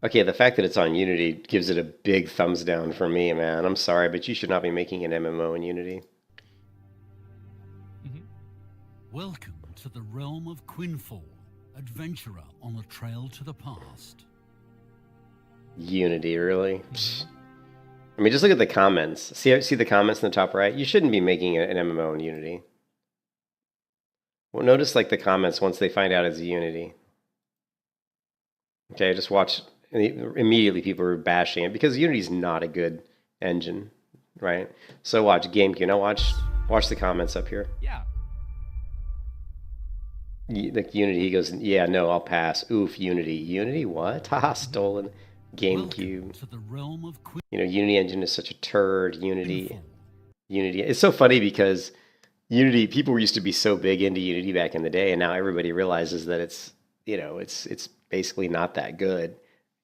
Okay, the fact that it's on Unity gives it a big thumbs down for me, man. I'm sorry, but you should not be making an MMO in Unity. Welcome to the realm of Quinfall, adventurer on a trail to the past. Unity, really? I mean, just look at the comments. See the comments in the top right? You shouldn't be making an MMO in Unity. Well, notice like the comments once they find out it's Unity. Okay, just watch. Immediately people are bashing it because Unity's not a good engine, right? So watch GameCube. Now watch the comments up here. Yeah. Like Unity, he goes, yeah, no, I'll pass. Oof, Unity. Unity, what? Haha, stolen. GameCube. To the realm of You know, Unity engine is such a turd. Unity. It's so funny because Unity, people used to be so big into Unity back in the day, and now everybody realizes that it's, you know, it's basically not that good.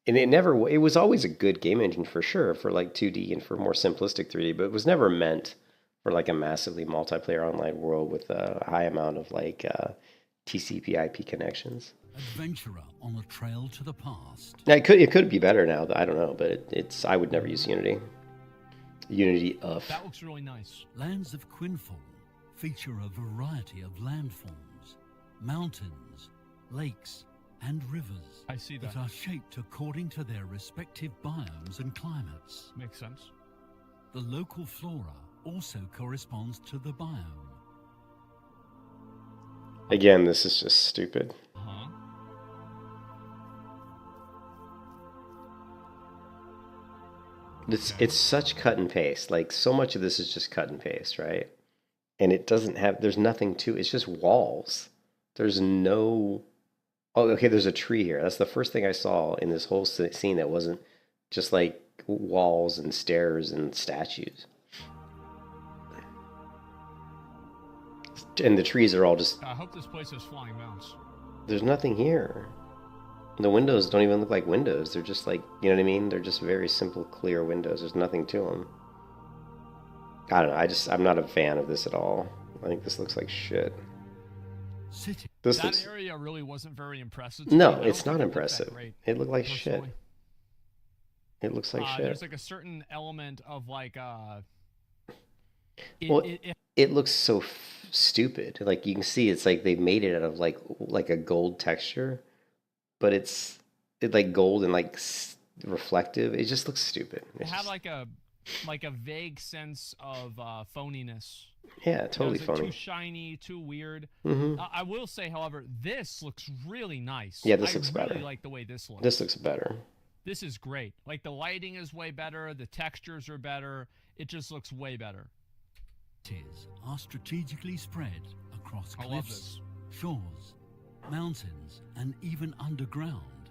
And it was always a good game engine for sure, for like 2D and for more simplistic 3D, but it was never meant for like a massively multiplayer online world with a high amount of like TCP/IP connections. Adventurer on a trail to the past. Now, it could be better now. I don't know, but I would never use Unity. Unity of. That looks really nice. Lands of Quinfall feature a variety of landforms, mountains, lakes, and rivers. I see that. That are shaped according to their respective biomes and climates. Makes sense. The local flora also corresponds to the biome. Again, this is just stupid. Uh-huh. It's such cut and paste. Like, so much of this is just cut and paste, right? And it doesn't have, there's nothing to it. It's just walls. There's no, oh, okay, there's a tree here. That's the first thing I saw in this whole scene that wasn't just like walls and stairs and statues. And the trees are all just, I hope this place has flying mounts. there's nothing here. The windows don't even look like windows. They're just like, you know what I mean? They're just very simple, clear windows. There's nothing to them. I don't know. I'm not a fan of this at all. I think this looks like shit. City. That area really wasn't very impressive. No, it's not impressive. It looked like shit. Personally. It looks like shit. There's like a certain element of like it looks so stupid. Like you can see, it's like they made it out of like a gold texture, but it's like gold and like reflective. It just looks stupid. It had like a vague sense of phoniness. Yeah, totally it was, phony. Too shiny, too weird. Mm-hmm. I will say, however, this looks really nice. Yeah, this looks better. I really like the way this looks. This looks better. This is great. Like the lighting is way better. The textures are better. It just looks way better. Are strategically spread across cliffs, shores, mountains, and even underground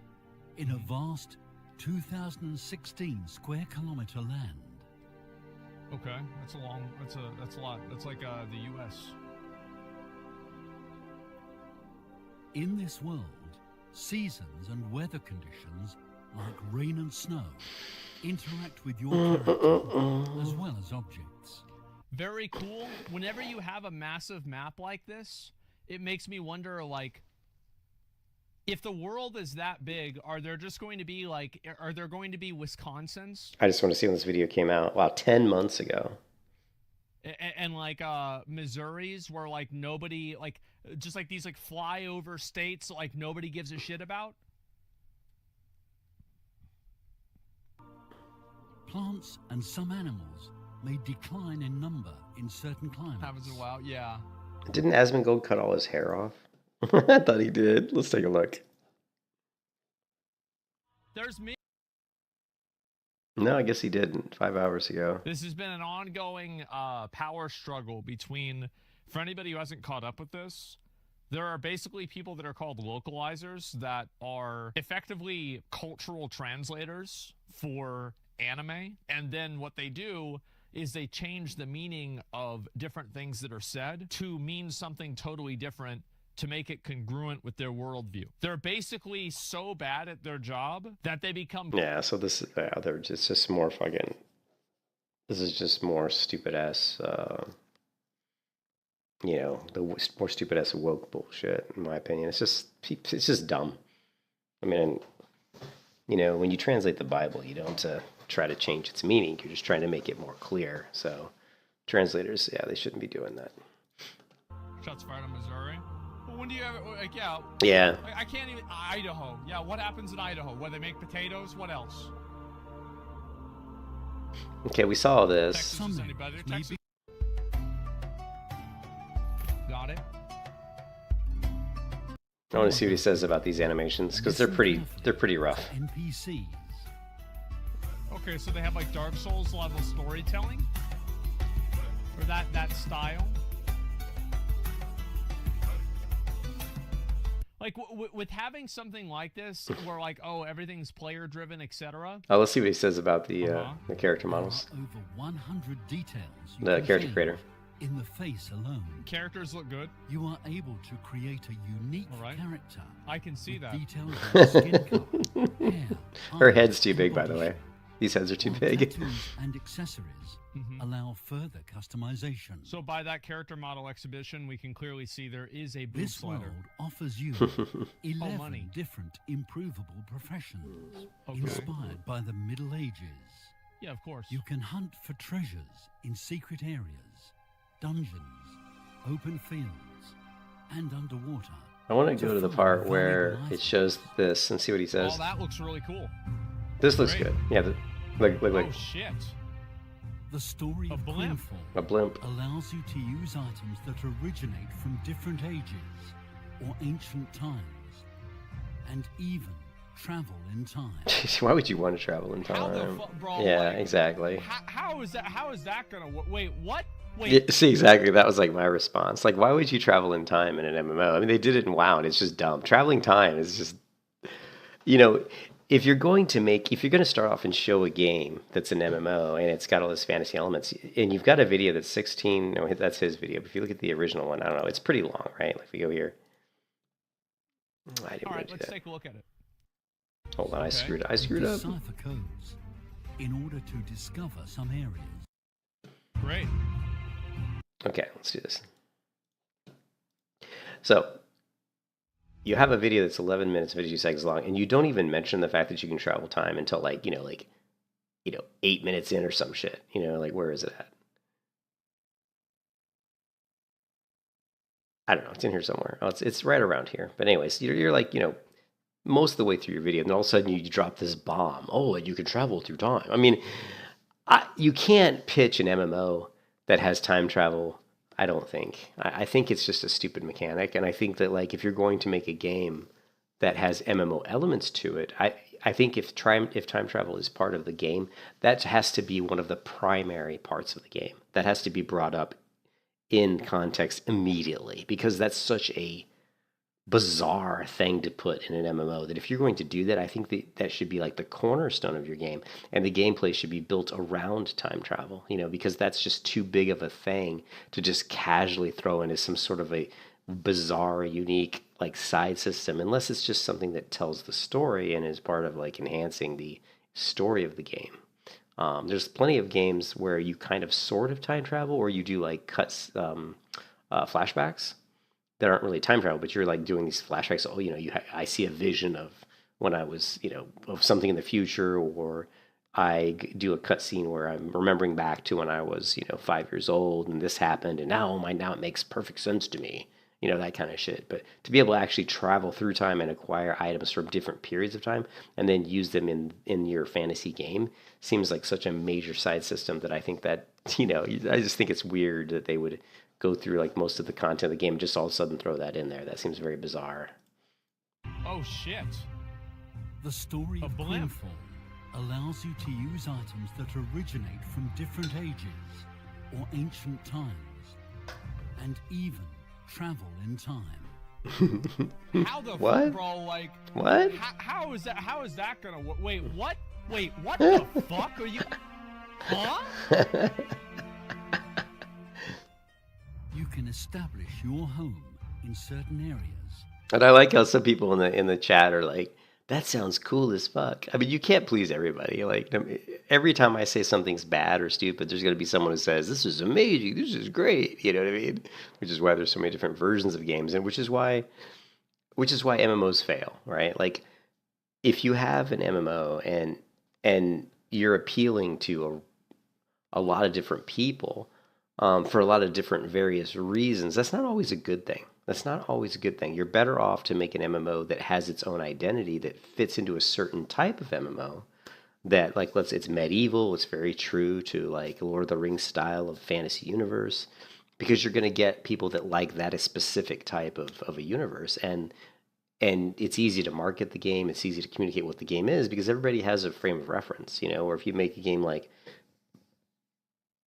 in a vast 2016 square kilometer land. Okay, that's a long. That's a lot. That's like the U.S. In this world, seasons and weather conditions like rain and snow interact with your character as well as objects. Very cool. Whenever you have a massive map like this, it makes me wonder, like, If the world is that big, are there just going to be like, are there going to be Wisconsins I just want to see when this video came out. Wow, 10 months ago. and like Missouris where like nobody, like just like these like flyover states like nobody gives a shit about? Plants and some animals may decline in number in certain climates. Happens in a while, yeah. Didn't Asmongold cut all his hair off? I thought he did. Let's take a look. There's me. No, I guess he didn't 5 hours ago. This has been an ongoing power struggle between, for anybody who hasn't caught up with this, there are basically people that are called localizers that are effectively cultural translators for anime. And then what they do is they change the meaning of different things that are said to mean something totally different to make it congruent with their worldview. They're basically so bad at their job that they become... Yeah, so this is, they're just more fucking, this is just more stupid ass, you know, the more stupid ass woke bullshit, in my opinion. It's just dumb. I mean, you know, when you translate the Bible, you don't try to change its meaning. You're just trying to make it more clear. So translators, yeah, they shouldn't be doing that. Shots fired on Missouri. Well, when do you have it? Like, yeah. Yeah. I can't even... Idaho. Yeah, what happens in Idaho? Where they make potatoes? What else? Okay, we saw this. Texas is anybody? Texas? Got it. I want to see what he says about these animations because they're pretty rough. NPCs. Okay, so they have like Dark Souls level storytelling? Or that style? Like, with having something like this, where like, oh, everything's player driven, etc. Oh, let's see what he says about the character models. Over 100 details. The character creator. In the face alone. Characters look good. You are able to create a unique character. I can see that. Details of skin color, hair, Her eyes, head's too big, and by the body way. These heads are too While big. tattoos and accessories allow further customization. So by that character model exhibition, we can clearly see there is a boob This slider. world offers you 11 money. different improvable professions Okay. inspired by the Middle Ages. Yeah, of course. You can hunt for treasures in secret areas, dungeons, open fields, and underwater. I want to go to the part find where valuable it shows this and see what he says. Oh, that looks really cool. This looks great. good. Yeah, look. Oh shit. The story A of blimp. Grimfall A blimp. allows you to use items that originate from different ages or ancient times, and even travel in time. Why would you want to travel in How the time? fuck, bro? Yeah, like, exactly. How is that? How is that gonna work? Wait, what? Wait. Yeah, see, exactly. That was like my response. Like, why would you travel in time in an MMO? I mean, they did it in WoW, and it's just dumb. Traveling time is just, you know, if you're going to start off and show a game that's an MMO and it's got all those fantasy elements, and you've got a video that's 16, no, that's his video. But if you look at the original one, I don't know, it's pretty long, right? Like, if we go here. I didn't All want right, to do let's that. take a look at it. Hold on, I Okay. screwed up. Decipher codes in order to discover some areas. Great. Okay, let's do this. So, you have a video that's 11 minutes, 52 seconds long, and you don't even mention the fact that you can travel time until like 8 minutes in or some shit. Like, where is it at? I don't know. It's in here somewhere. Oh, it's right around here. But anyways, you're like, most of the way through your video, and all of a sudden you drop this bomb. Oh, and you can travel through time. I mean, you can't pitch an MMO that has time travel. I don't think. I think it's just a stupid mechanic, and I think that like if you're going to make a game that has MMO elements to it, I think if time travel is part of the game, that has to be one of the primary parts of the game. That has to be brought up in context immediately, because that's such a bizarre thing to put in an MMO that if you're going to do that, I think that should be like the cornerstone of your game, and the gameplay should be built around time travel, because that's just too big of a thing to just casually throw in as some sort of a bizarre, unique like side system, unless it's just something that tells the story and is part of like enhancing the story of the game. There's plenty of games where you kind of sort of time travel, or you do like cuts, flashbacks. that aren't really time travel, but you're like doing these flashbacks. Oh, I see a vision of when I was, of something in the future, or do a cutscene where I'm remembering back to when I was, 5 years old and this happened, and now it makes perfect sense to me, that kind of shit. But to be able to actually travel through time and acquire items from different periods of time and then use them in your fantasy game seems like such a major side system that I think that, I just think it's weird that they would go through like most of the content of the game and just all of a sudden throw that in there. That seems very bizarre. Oh shit. The story of blimp. Queenfall allows you to use items that originate from different ages or ancient times, and even travel in time. How the What? fuck, bro? Like, What? how is that? How is that gonna work? Wait, what? Wait, what the fuck are you? Huh? You can establish your home in certain areas. And I like how some people in the chat are like, that sounds cool as fuck. I mean, you can't please everybody. Like, every time I say something's bad or stupid, there's going to be someone who says, this is amazing, this is great. You know what I mean? Which is why there's so many different versions of games, and which is why MMOs fail, right? Like, if you have an MMO and you're appealing to a lot of different people for a lot of different various reasons, that's not always a good thing. That's not always a good thing. You're better off to make an MMO that has its own identity, that fits into a certain type of MMO, that like it's medieval, it's very true to like Lord of the Rings style of fantasy universe, because you're going to get people that like that a specific type of a universe, and it's easy to market the game, it's easy to communicate what the game is, because everybody has a frame of reference, or if you make a game like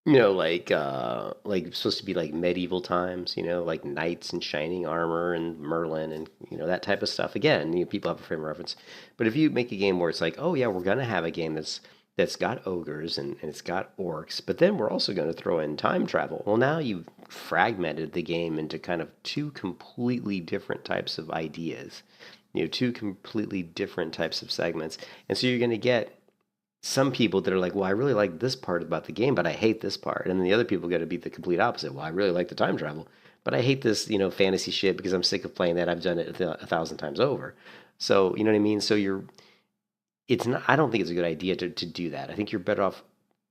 supposed to be like medieval times, like knights and shining armor and Merlin and, that type of stuff. Again, people have a frame of reference. But if you make a game where it's like, oh yeah, we're going to have a game that's got ogres and it's got orcs, but then we're also going to throw in time travel. Well, now you've fragmented the game into kind of two completely different types of ideas, two completely different types of segments. And so you're going to get some people that are like, well, I really like this part about the game, but I hate this part. And then the other people got to be the complete opposite. Well, I really like the time travel, but I hate this, fantasy shit because I'm sick of playing that. I've done it 1,000 times over. So, you know what I mean? So I don't think it's a good idea to do that. I think you're better off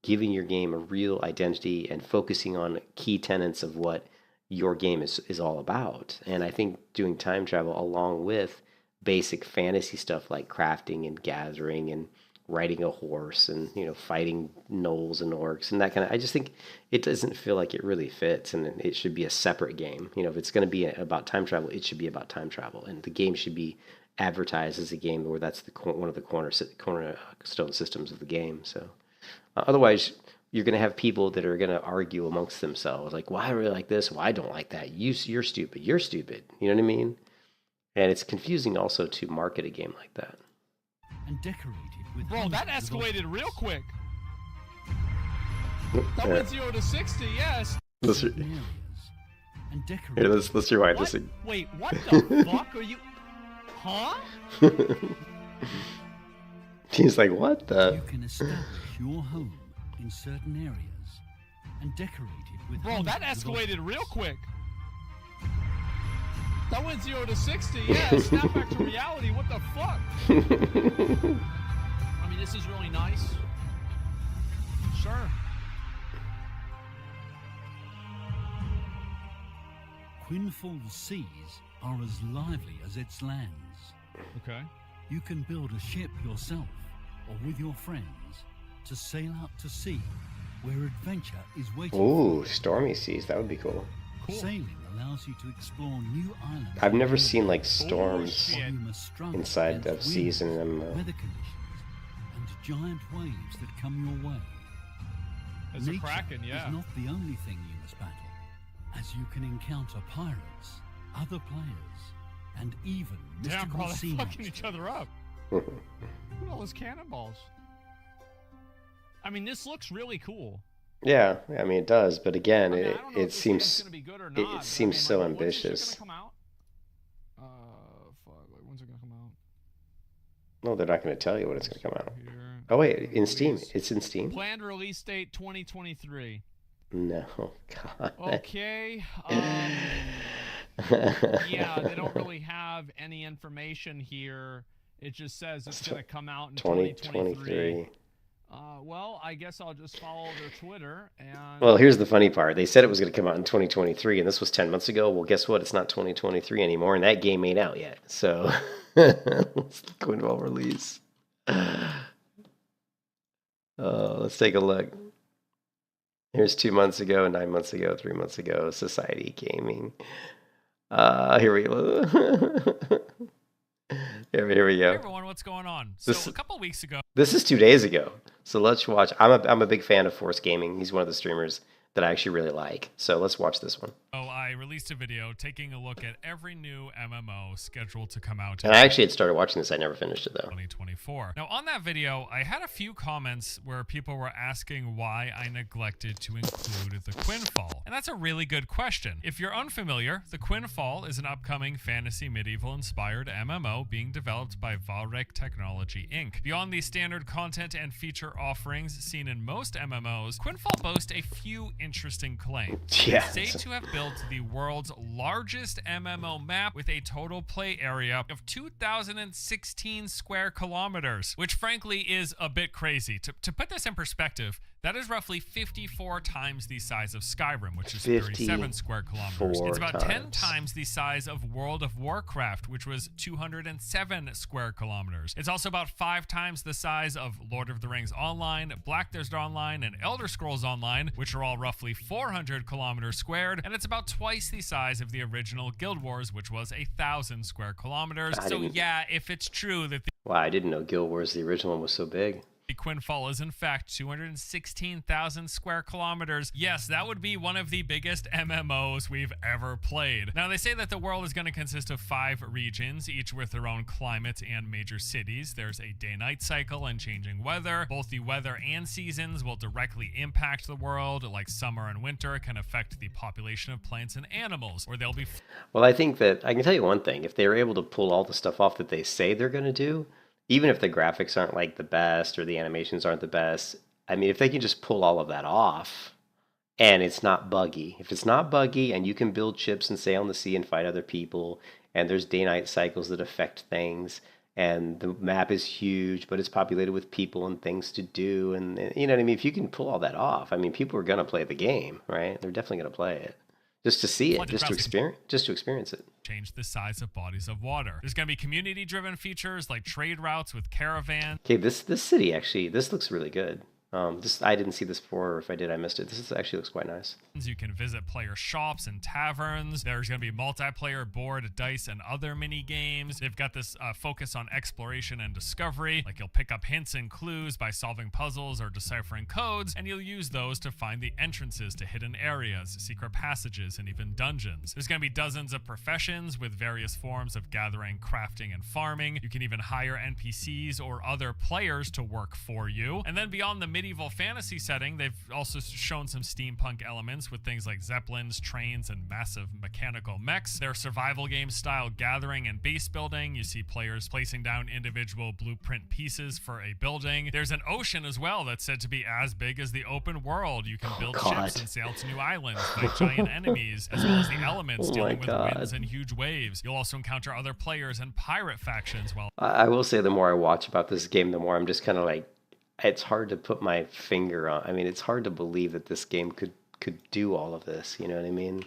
giving your game a real identity and focusing on key tenets of what your game is all about. And I think doing time travel along with basic fantasy stuff like crafting and gathering and riding a horse and fighting gnolls and orcs and that kind of, I just think it doesn't feel like it really fits, and it should be a separate game. If it's going to be about time travel, it should be about time travel, and the game should be advertised as a game where that's one of the cornerstone systems of the game. So otherwise you're going to have people that are going to argue amongst themselves like, well, I really like this, well, I don't like that, you're stupid, you know what I mean? And it's confusing also to market a game like that. And decorated with Bro, that hundreds of escalated real quick. That Yeah. went 0 to 60, yes. Let's areas and decorated let's rewind What? this. Wait, what the fuck are you? Huh? He's like, what the? You can establish your home in certain areas and decorated with Bro, that hundreds of escalated real objects. quick. That went 0 to 60, yeah. Snap back to reality, what the fuck? I mean, this is really nice. Sure. Queenfall's seas are as lively as its lands. Okay. You can build a ship yourself or with your friends to sail out to sea where adventure is waiting Ooh, for stormy seas. That would be cool. you. Sailing allows you to explore new islands. I've never and seen like villages, storms shit. while you must struggle inside against of seas in winds, an MMO. weather conditions, and giant waves that come your way. There's a Nature Kraken, yeah. is not the only thing you must battle, as you can encounter pirates, other players, and even Damn, mystical bro, they're sea fucking monsters. each other up. Look at all those cannonballs. I mean, this looks really cool. Yeah, I mean it does, but again, I mean, I don't know if it this game's seems gonna be good or it not, but I seems mean, so like, when's this shit ambitious. gonna come out? Fuck, like, when's it gonna come out? No, they're not going to tell you when it's going to come out. Here. Oh wait, in Steam. Release. It's in Steam. Planned release date 2023. No, God. Okay. Yeah, they don't really have any information here. It just says it's going to come out in 2023. 2023. Well, I guess I'll just follow their Twitter and. Well, here's the funny part. They said it was going to come out in 2023, and this was 10 months ago. Well, guess what? It's not 2023 anymore, and that game ain't out yet. So, it's the Quinfall release. Let's take a look. Here's 2 months ago, 9 months ago, 3 months ago, Society Gaming. Here we go. Here we go. Hey everyone, what's going on? So a couple weeks ago, this is 2 days ago. So let's watch. I'm a big fan of Force Gaming. He's one of the streamers that I actually really like. So let's watch this one. I released a video taking a look at every new MMO scheduled to come out. And I actually had started watching this. I never finished it though. 2024. Now on that video, I had a few comments where people were asking why I neglected to include the Quinfall. And that's a really good question. If you're unfamiliar, the Quinfall is an upcoming fantasy medieval inspired MMO being developed by Valrek Technology Inc. Beyond the standard content and feature offerings seen in most MMOs, Quinfall boasts a few interesting claims. Yeah. It's said to have built the world's largest MMO map with a total play area of 2,016 square kilometers, which frankly is a bit crazy. To put this in perspective, that is roughly 54 times the size of Skyrim, which is 37 square kilometers. It's about 10 times the size of World of Warcraft, which was 207 square kilometers. It's also about 5 times the size of Lord of the Rings Online, Black Desert Online, and Elder Scrolls Online, which are all roughly 400 kilometers squared, and it's about twice the size of the original Guild Wars, which was 1,000 square kilometers. So yeah, if it's true that wow, I didn't know Guild Wars, the original one, was so big. The Quinfall is in fact 216,000 square kilometers. Yes, that would be one of the biggest MMOs we've ever played. Now, they say that the world is going to consist of 5 regions, each with their own climate and major cities. There's a day-night cycle and changing weather. Both the weather and seasons will directly impact the world, like summer and winter can affect the population of plants and animals, or they'll be... Well, I think that I can tell you one thing. If they were able to pull all the stuff off that they say they're going to do, even if the graphics aren't like the best or the animations aren't the best, I mean, if they can just pull all of that off and it's not buggy, if it's not buggy and you can build ships and sail on the sea and fight other people, and there's day-night cycles that affect things, and the map is huge, but it's populated with people and things to do, and you know what I mean? If you can pull all that off, I mean, people are going to play the game, right? They're definitely going to play it. Just to see it, just to experience it. Change the size of bodies of water. There's going to be community-driven features like trade routes with caravans. Okay, this city actually, this looks really good. I didn't see this before, or if I did, I missed it. This actually looks quite nice. You can visit player shops and taverns. There's going to be multiplayer, board, dice, and other mini games. They've got this focus on exploration and discovery. Like you'll pick up hints and clues by solving puzzles or deciphering codes, and you'll use those to find the entrances to hidden areas, secret passages, and even dungeons. There's going to be dozens of professions with various forms of gathering, crafting, and farming. You can even hire NPCs or other players to work for you. And then beyond the medieval fantasy setting, they've also shown some steampunk elements with things like zeppelins, trains, and massive mechanical mechs. Their survival game style gathering and base building. You see players placing down individual blueprint pieces for a building. There's an ocean as well that's said to be as big as the open world. You can build ships and sail to new islands, fight giant enemies, as well as the elements dealing with winds and huge waves. You'll also encounter other players and pirate factions. Well, I will say the more I watch about this game, the more I'm just kind of like, it's hard to put my finger on. I mean, it's hard to believe that this game could do all of this. You know what I mean?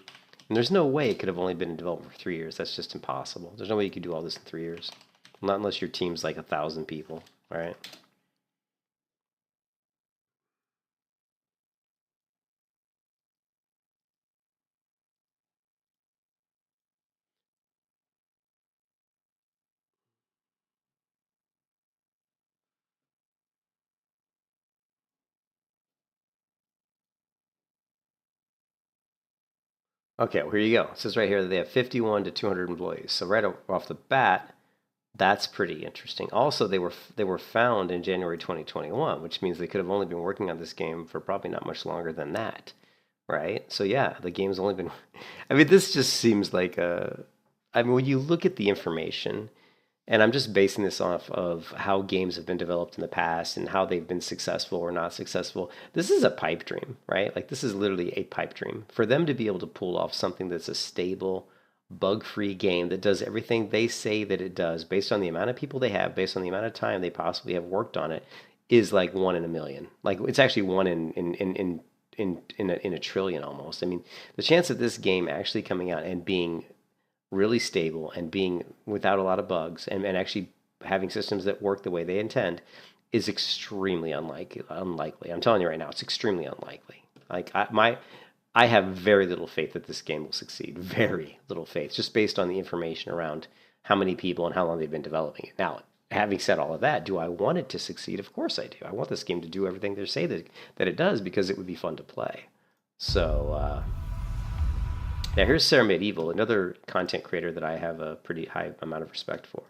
And there's no way it could have only been in development for 3 years. That's just impossible. There's no way you could do all this in 3 years. Not unless your team's like 1,000 people, right? Okay, well, here you go. It says right here that they have 51 to 200 employees. So right off the bat, that's pretty interesting. Also, they were found in January 2021, which means they could have only been working on this game for probably not much longer than that, right? So yeah, the game's only been... I mean, this just seems like a... I mean, when you look at the information, and I'm just basing this off of how games have been developed in the past and how they've been successful or not successful. This is a pipe dream, right? Like this is literally a pipe dream. For them to be able to pull off something that's a stable, bug-free game that does everything they say that it does, based on the amount of people they have, based on the amount of time they possibly have worked on it, is like 1 in a million. Like it's actually 1 in a trillion almost. I mean, the chance of this game actually coming out and being really stable and being without a lot of bugs and actually having systems that work the way they intend is extremely unlikely. I'm telling you right now, it's extremely unlikely. Like I have very little faith that this game will succeed. Very little faith, just based on the information around how many people and how long they've been developing it. Now, having said all of that, do I want it to succeed? Of course I do. I want this game to do everything they say that it does, because it would be fun to play. So, yeah, here's Sarah Medieval, another content creator that I have a pretty high amount of respect for.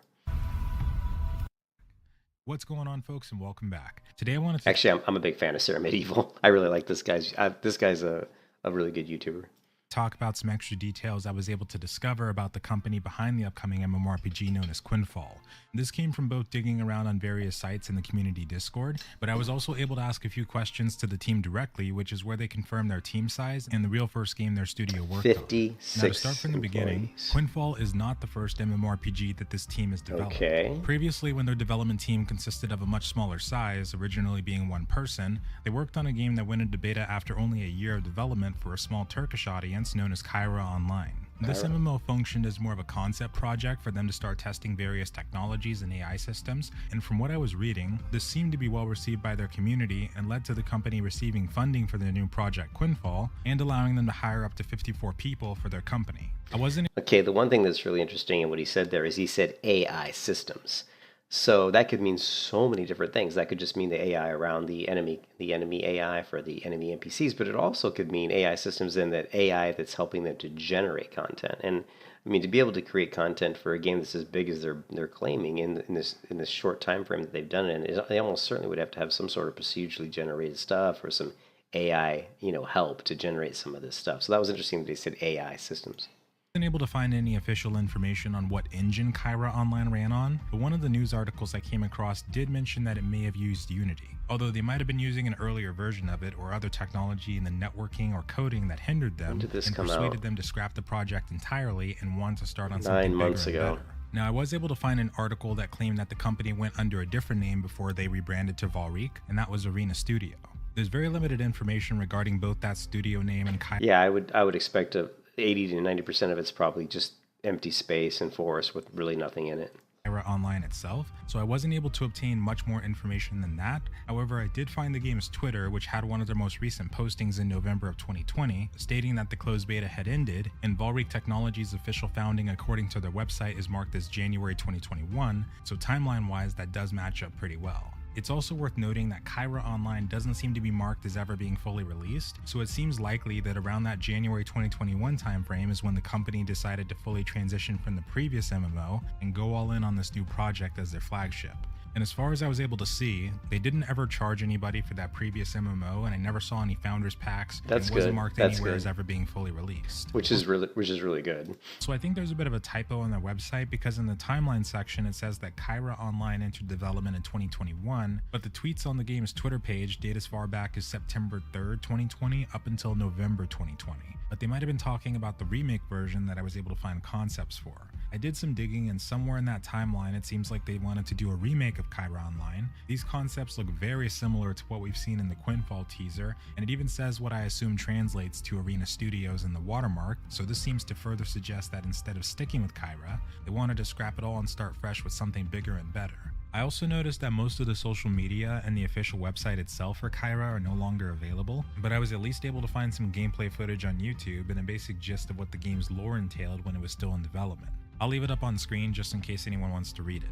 What's going on, folks, and welcome back. Today I wanted to... Actually, I'm a big fan of Sarah Medieval. I really like this guy's... this guy's a really good YouTuber. Talk about some extra details I was able to discover about the company behind the upcoming MMORPG known as Quinfall. This came from both digging around on various sites in the community Discord, but I was also able to ask a few questions to the team directly, which is where they confirmed their team size and the real first game their studio worked 56 on. Now, to start from the beginning, employees. Quinfall is not the first MMORPG that this team has developed. Okay. Previously, when their development team consisted of a much smaller size, originally being 1 person, they worked on a game that went into beta after only a year of development for a small Turkish audience known as Kyra Online. This MMO functioned as more of a concept project for them to start testing various technologies and AI systems, and from what I was reading, this seemed to be well received by their community and led to the company receiving funding for their new project Quinfall and allowing them to hire up to 54 people for their company. Okay, the one thing that's really interesting in what he said there is he said AI systems. So that could mean so many different things. That could just mean the AI around the enemy AI for the enemy NPCs, but it also could mean AI systems in that AI that's helping them to generate content. And I mean, to be able to create content for a game that's as big as they're claiming in this short time frame that they've done it in, they almost certainly would have to have some sort of procedurally generated stuff or some AI, help to generate some of this stuff. So that was interesting that they said AI systems. Wasn't able to find any official information on what engine Kyra Online ran on, but one of the news articles I came across did mention that it may have used Unity, although they might have been using an earlier version of it or other technology in the networking or coding that hindered them and persuaded them to scrap the project entirely and want to start on something 9 months bigger and ago. better. Now, I was able to find an article that claimed that the company went under a different name before they rebranded to Valric, and that was Arena Studio. There's very limited information regarding both that studio name and Kyra. Yeah, I would expect 80 to 90% of it's probably just empty space and forest with really nothing in it. Online itself, so I wasn't able to obtain much more information than that. However, I did find the game's Twitter, which had one of their most recent postings in November of 2020, stating that the closed beta had ended, and Valric Technologies' official founding according to their website is marked as January 2021, so timeline-wise that does match up pretty well. It's also worth noting that Kyra Online doesn't seem to be marked as ever being fully released, so it seems likely that around that January 2021 timeframe is when the company decided to fully transition from the previous MMO and go all in on this new project as their flagship. And as far as I was able to see, they didn't ever charge anybody for that previous MMO, and I never saw any founders packs. That's and it good. wasn't marked That's anywhere good. as ever being fully released. Which is really good. So I think there's a bit of a typo on their website, because in the timeline section it says that Kyra Online entered development in 2021, but the tweets on the game's Twitter page date as far back as September 3rd, 2020 up until November 2020. But they might have been talking about the remake version that I was able to find concepts for. I did some digging, and somewhere in that timeline it seems like they wanted to do a remake of Kyra Online. These concepts look very similar to what we've seen in the Quinfall teaser, and it even says what I assume translates to Arena Studios in the watermark, so this seems to further suggest that instead of sticking with Kyra, they wanted to scrap it all and start fresh with something bigger and better. I also noticed that most of the social media and the official website itself for Kyra are no longer available, but I was at least able to find some gameplay footage on YouTube and a basic gist of what the game's lore entailed when it was still in development. I'll leave it up on screen just in case anyone wants to read it.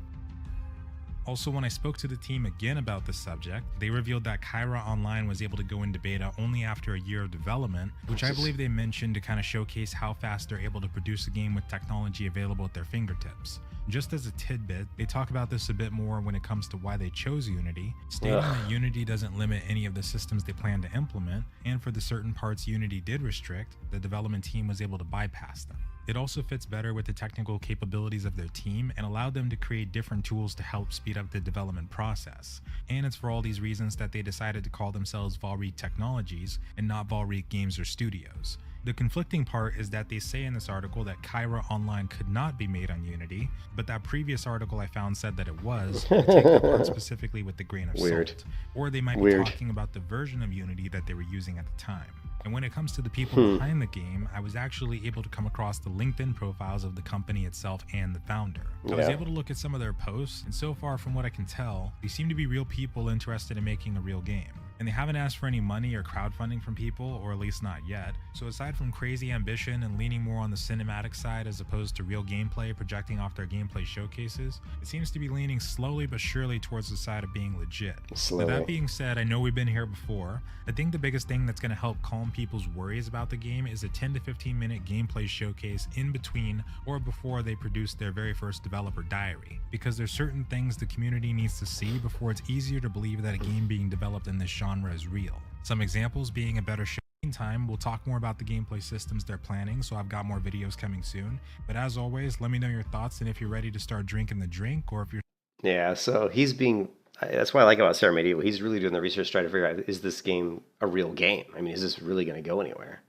Also, when I spoke to the team again about this subject, they revealed that Kyra Online was able to go into beta only after a year of development, which I believe they mentioned to kind of showcase how fast they're able to produce a game with technology available at their fingertips. Just as a tidbit, they talk about this a bit more when it comes to why they chose Unity, stating that Unity doesn't limit any of the systems they plan to implement, and for the certain parts Unity did restrict, the development team was able to bypass them. It also fits better with the technical capabilities of their team and allowed them to create different tools to help speed up the development process. And it's for all these reasons that they decided to call themselves Valric Technologies and not Valric Games or Studios. The conflicting part is that they say in this article that Kyra Online could not be made on Unity, but that previous article I found said that it was. I take the part specifically with the grain of salt. Or they might be talking about the version of Unity that they were using at the time. And when it comes to the people behind the game, I was actually able to come across the LinkedIn profiles of the company itself and the founder. I was able to look at some of their posts, and so far from what I can tell, they seem to be real people interested in making a real game. And they haven't asked for any money or crowdfunding from people, or at least not yet. So aside from crazy ambition and leaning more on the cinematic side as opposed to real gameplay projecting off their gameplay showcases, it seems to be leaning slowly but surely towards the side of being legit. Now, that being said, I know we've been here before. I think the biggest thing that's going to help calm people's worries about the game is a 10 to 15 minute gameplay showcase in between or before they produce their very first developer diary. Because there's certain things the community needs to see before it's easier to believe that a game being developed in this genre is real. Some examples being a better show. Meantime, we'll talk more about the gameplay systems they're planning, so I've got more videos coming soon. But as always, let me know your thoughts and if you're ready to start drinking the drink, or if you're... Yeah, so he's being... That's what I like about Sarah Medieval. He's really doing the research trying to figure out, is this game a real game? I mean, is this really going to go anywhere?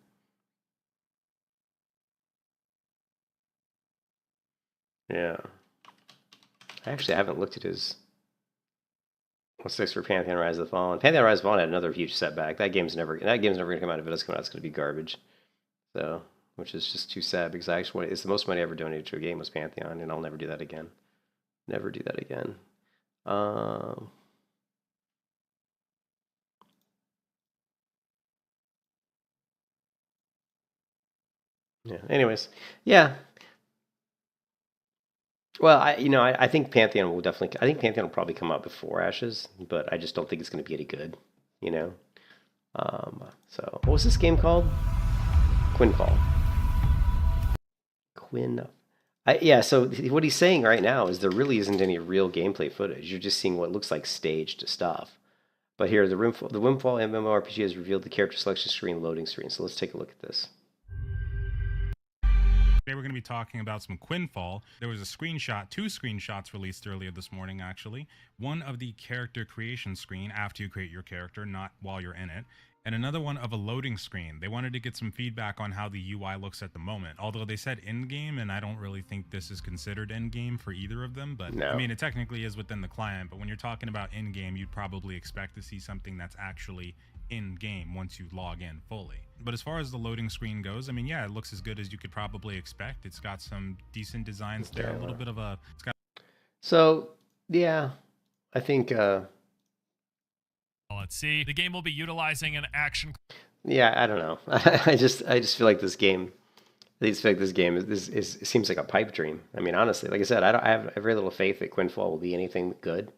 Yeah. I haven't looked at his... What's next for Pantheon Rise of the Fallen? Pantheon Rise of the Fallen had another huge setback. That game's never going to come out. If it does come out, it's going to be garbage. So, which is just too sad, because it's the most money I ever donated to a game was Pantheon, and I'll never do that again. Never do that again. Yeah. Anyways, yeah. Well, I think Pantheon will definitely. I think Pantheon will probably come out before Ashes, but I just don't think it's going to be any good. So what was this game called? Quinfall. Yeah. So what he's saying right now is there really isn't any real gameplay footage. You're just seeing what looks like staged stuff. But here, the Windfall MMORPG has revealed the character selection screen, loading screen. So let's take a look at this. Today we're going to be talking about some Quinfall. There was a screenshot, 2 screenshots released earlier this morning actually. One of the character creation screen after you create your character, not while you're in it. And another one of a loading screen. They wanted to get some feedback on how the UI looks at the moment. Although they said in-game, and I don't really think this is considered in-game for either of them. But no. I mean, it technically is within the client. But when you're talking about in-game, you'd probably expect to see something that's actually in-game once you log in fully. But as far as the loading screen goes, I mean, yeah, it looks as good as you could probably expect. It's got some decent designs there, a little bit of a... So, yeah, I think... Let's see. The game will be utilizing an action... Yeah, I don't know. I just feel like this game... seems like a pipe dream. I mean, honestly, like I said, I have very little faith that Quinfall will be anything good.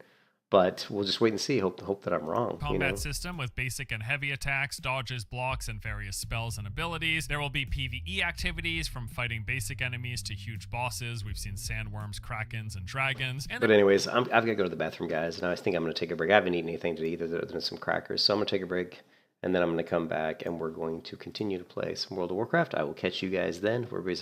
But we'll just wait and see. Hope that I'm wrong. Combat system with basic and heavy attacks, dodges, blocks, and various spells and abilities. There will be PvE activities from fighting basic enemies to huge bosses. We've seen sandworms, krakens, and dragons. But anyways, I've got to go to the bathroom, guys, and I think I'm going to take a break. I haven't eaten anything to eat other than some crackers, so I'm going to take a break, and then I'm going to come back, and we're going to continue to play some World of Warcraft. I will catch you guys then. Everybody's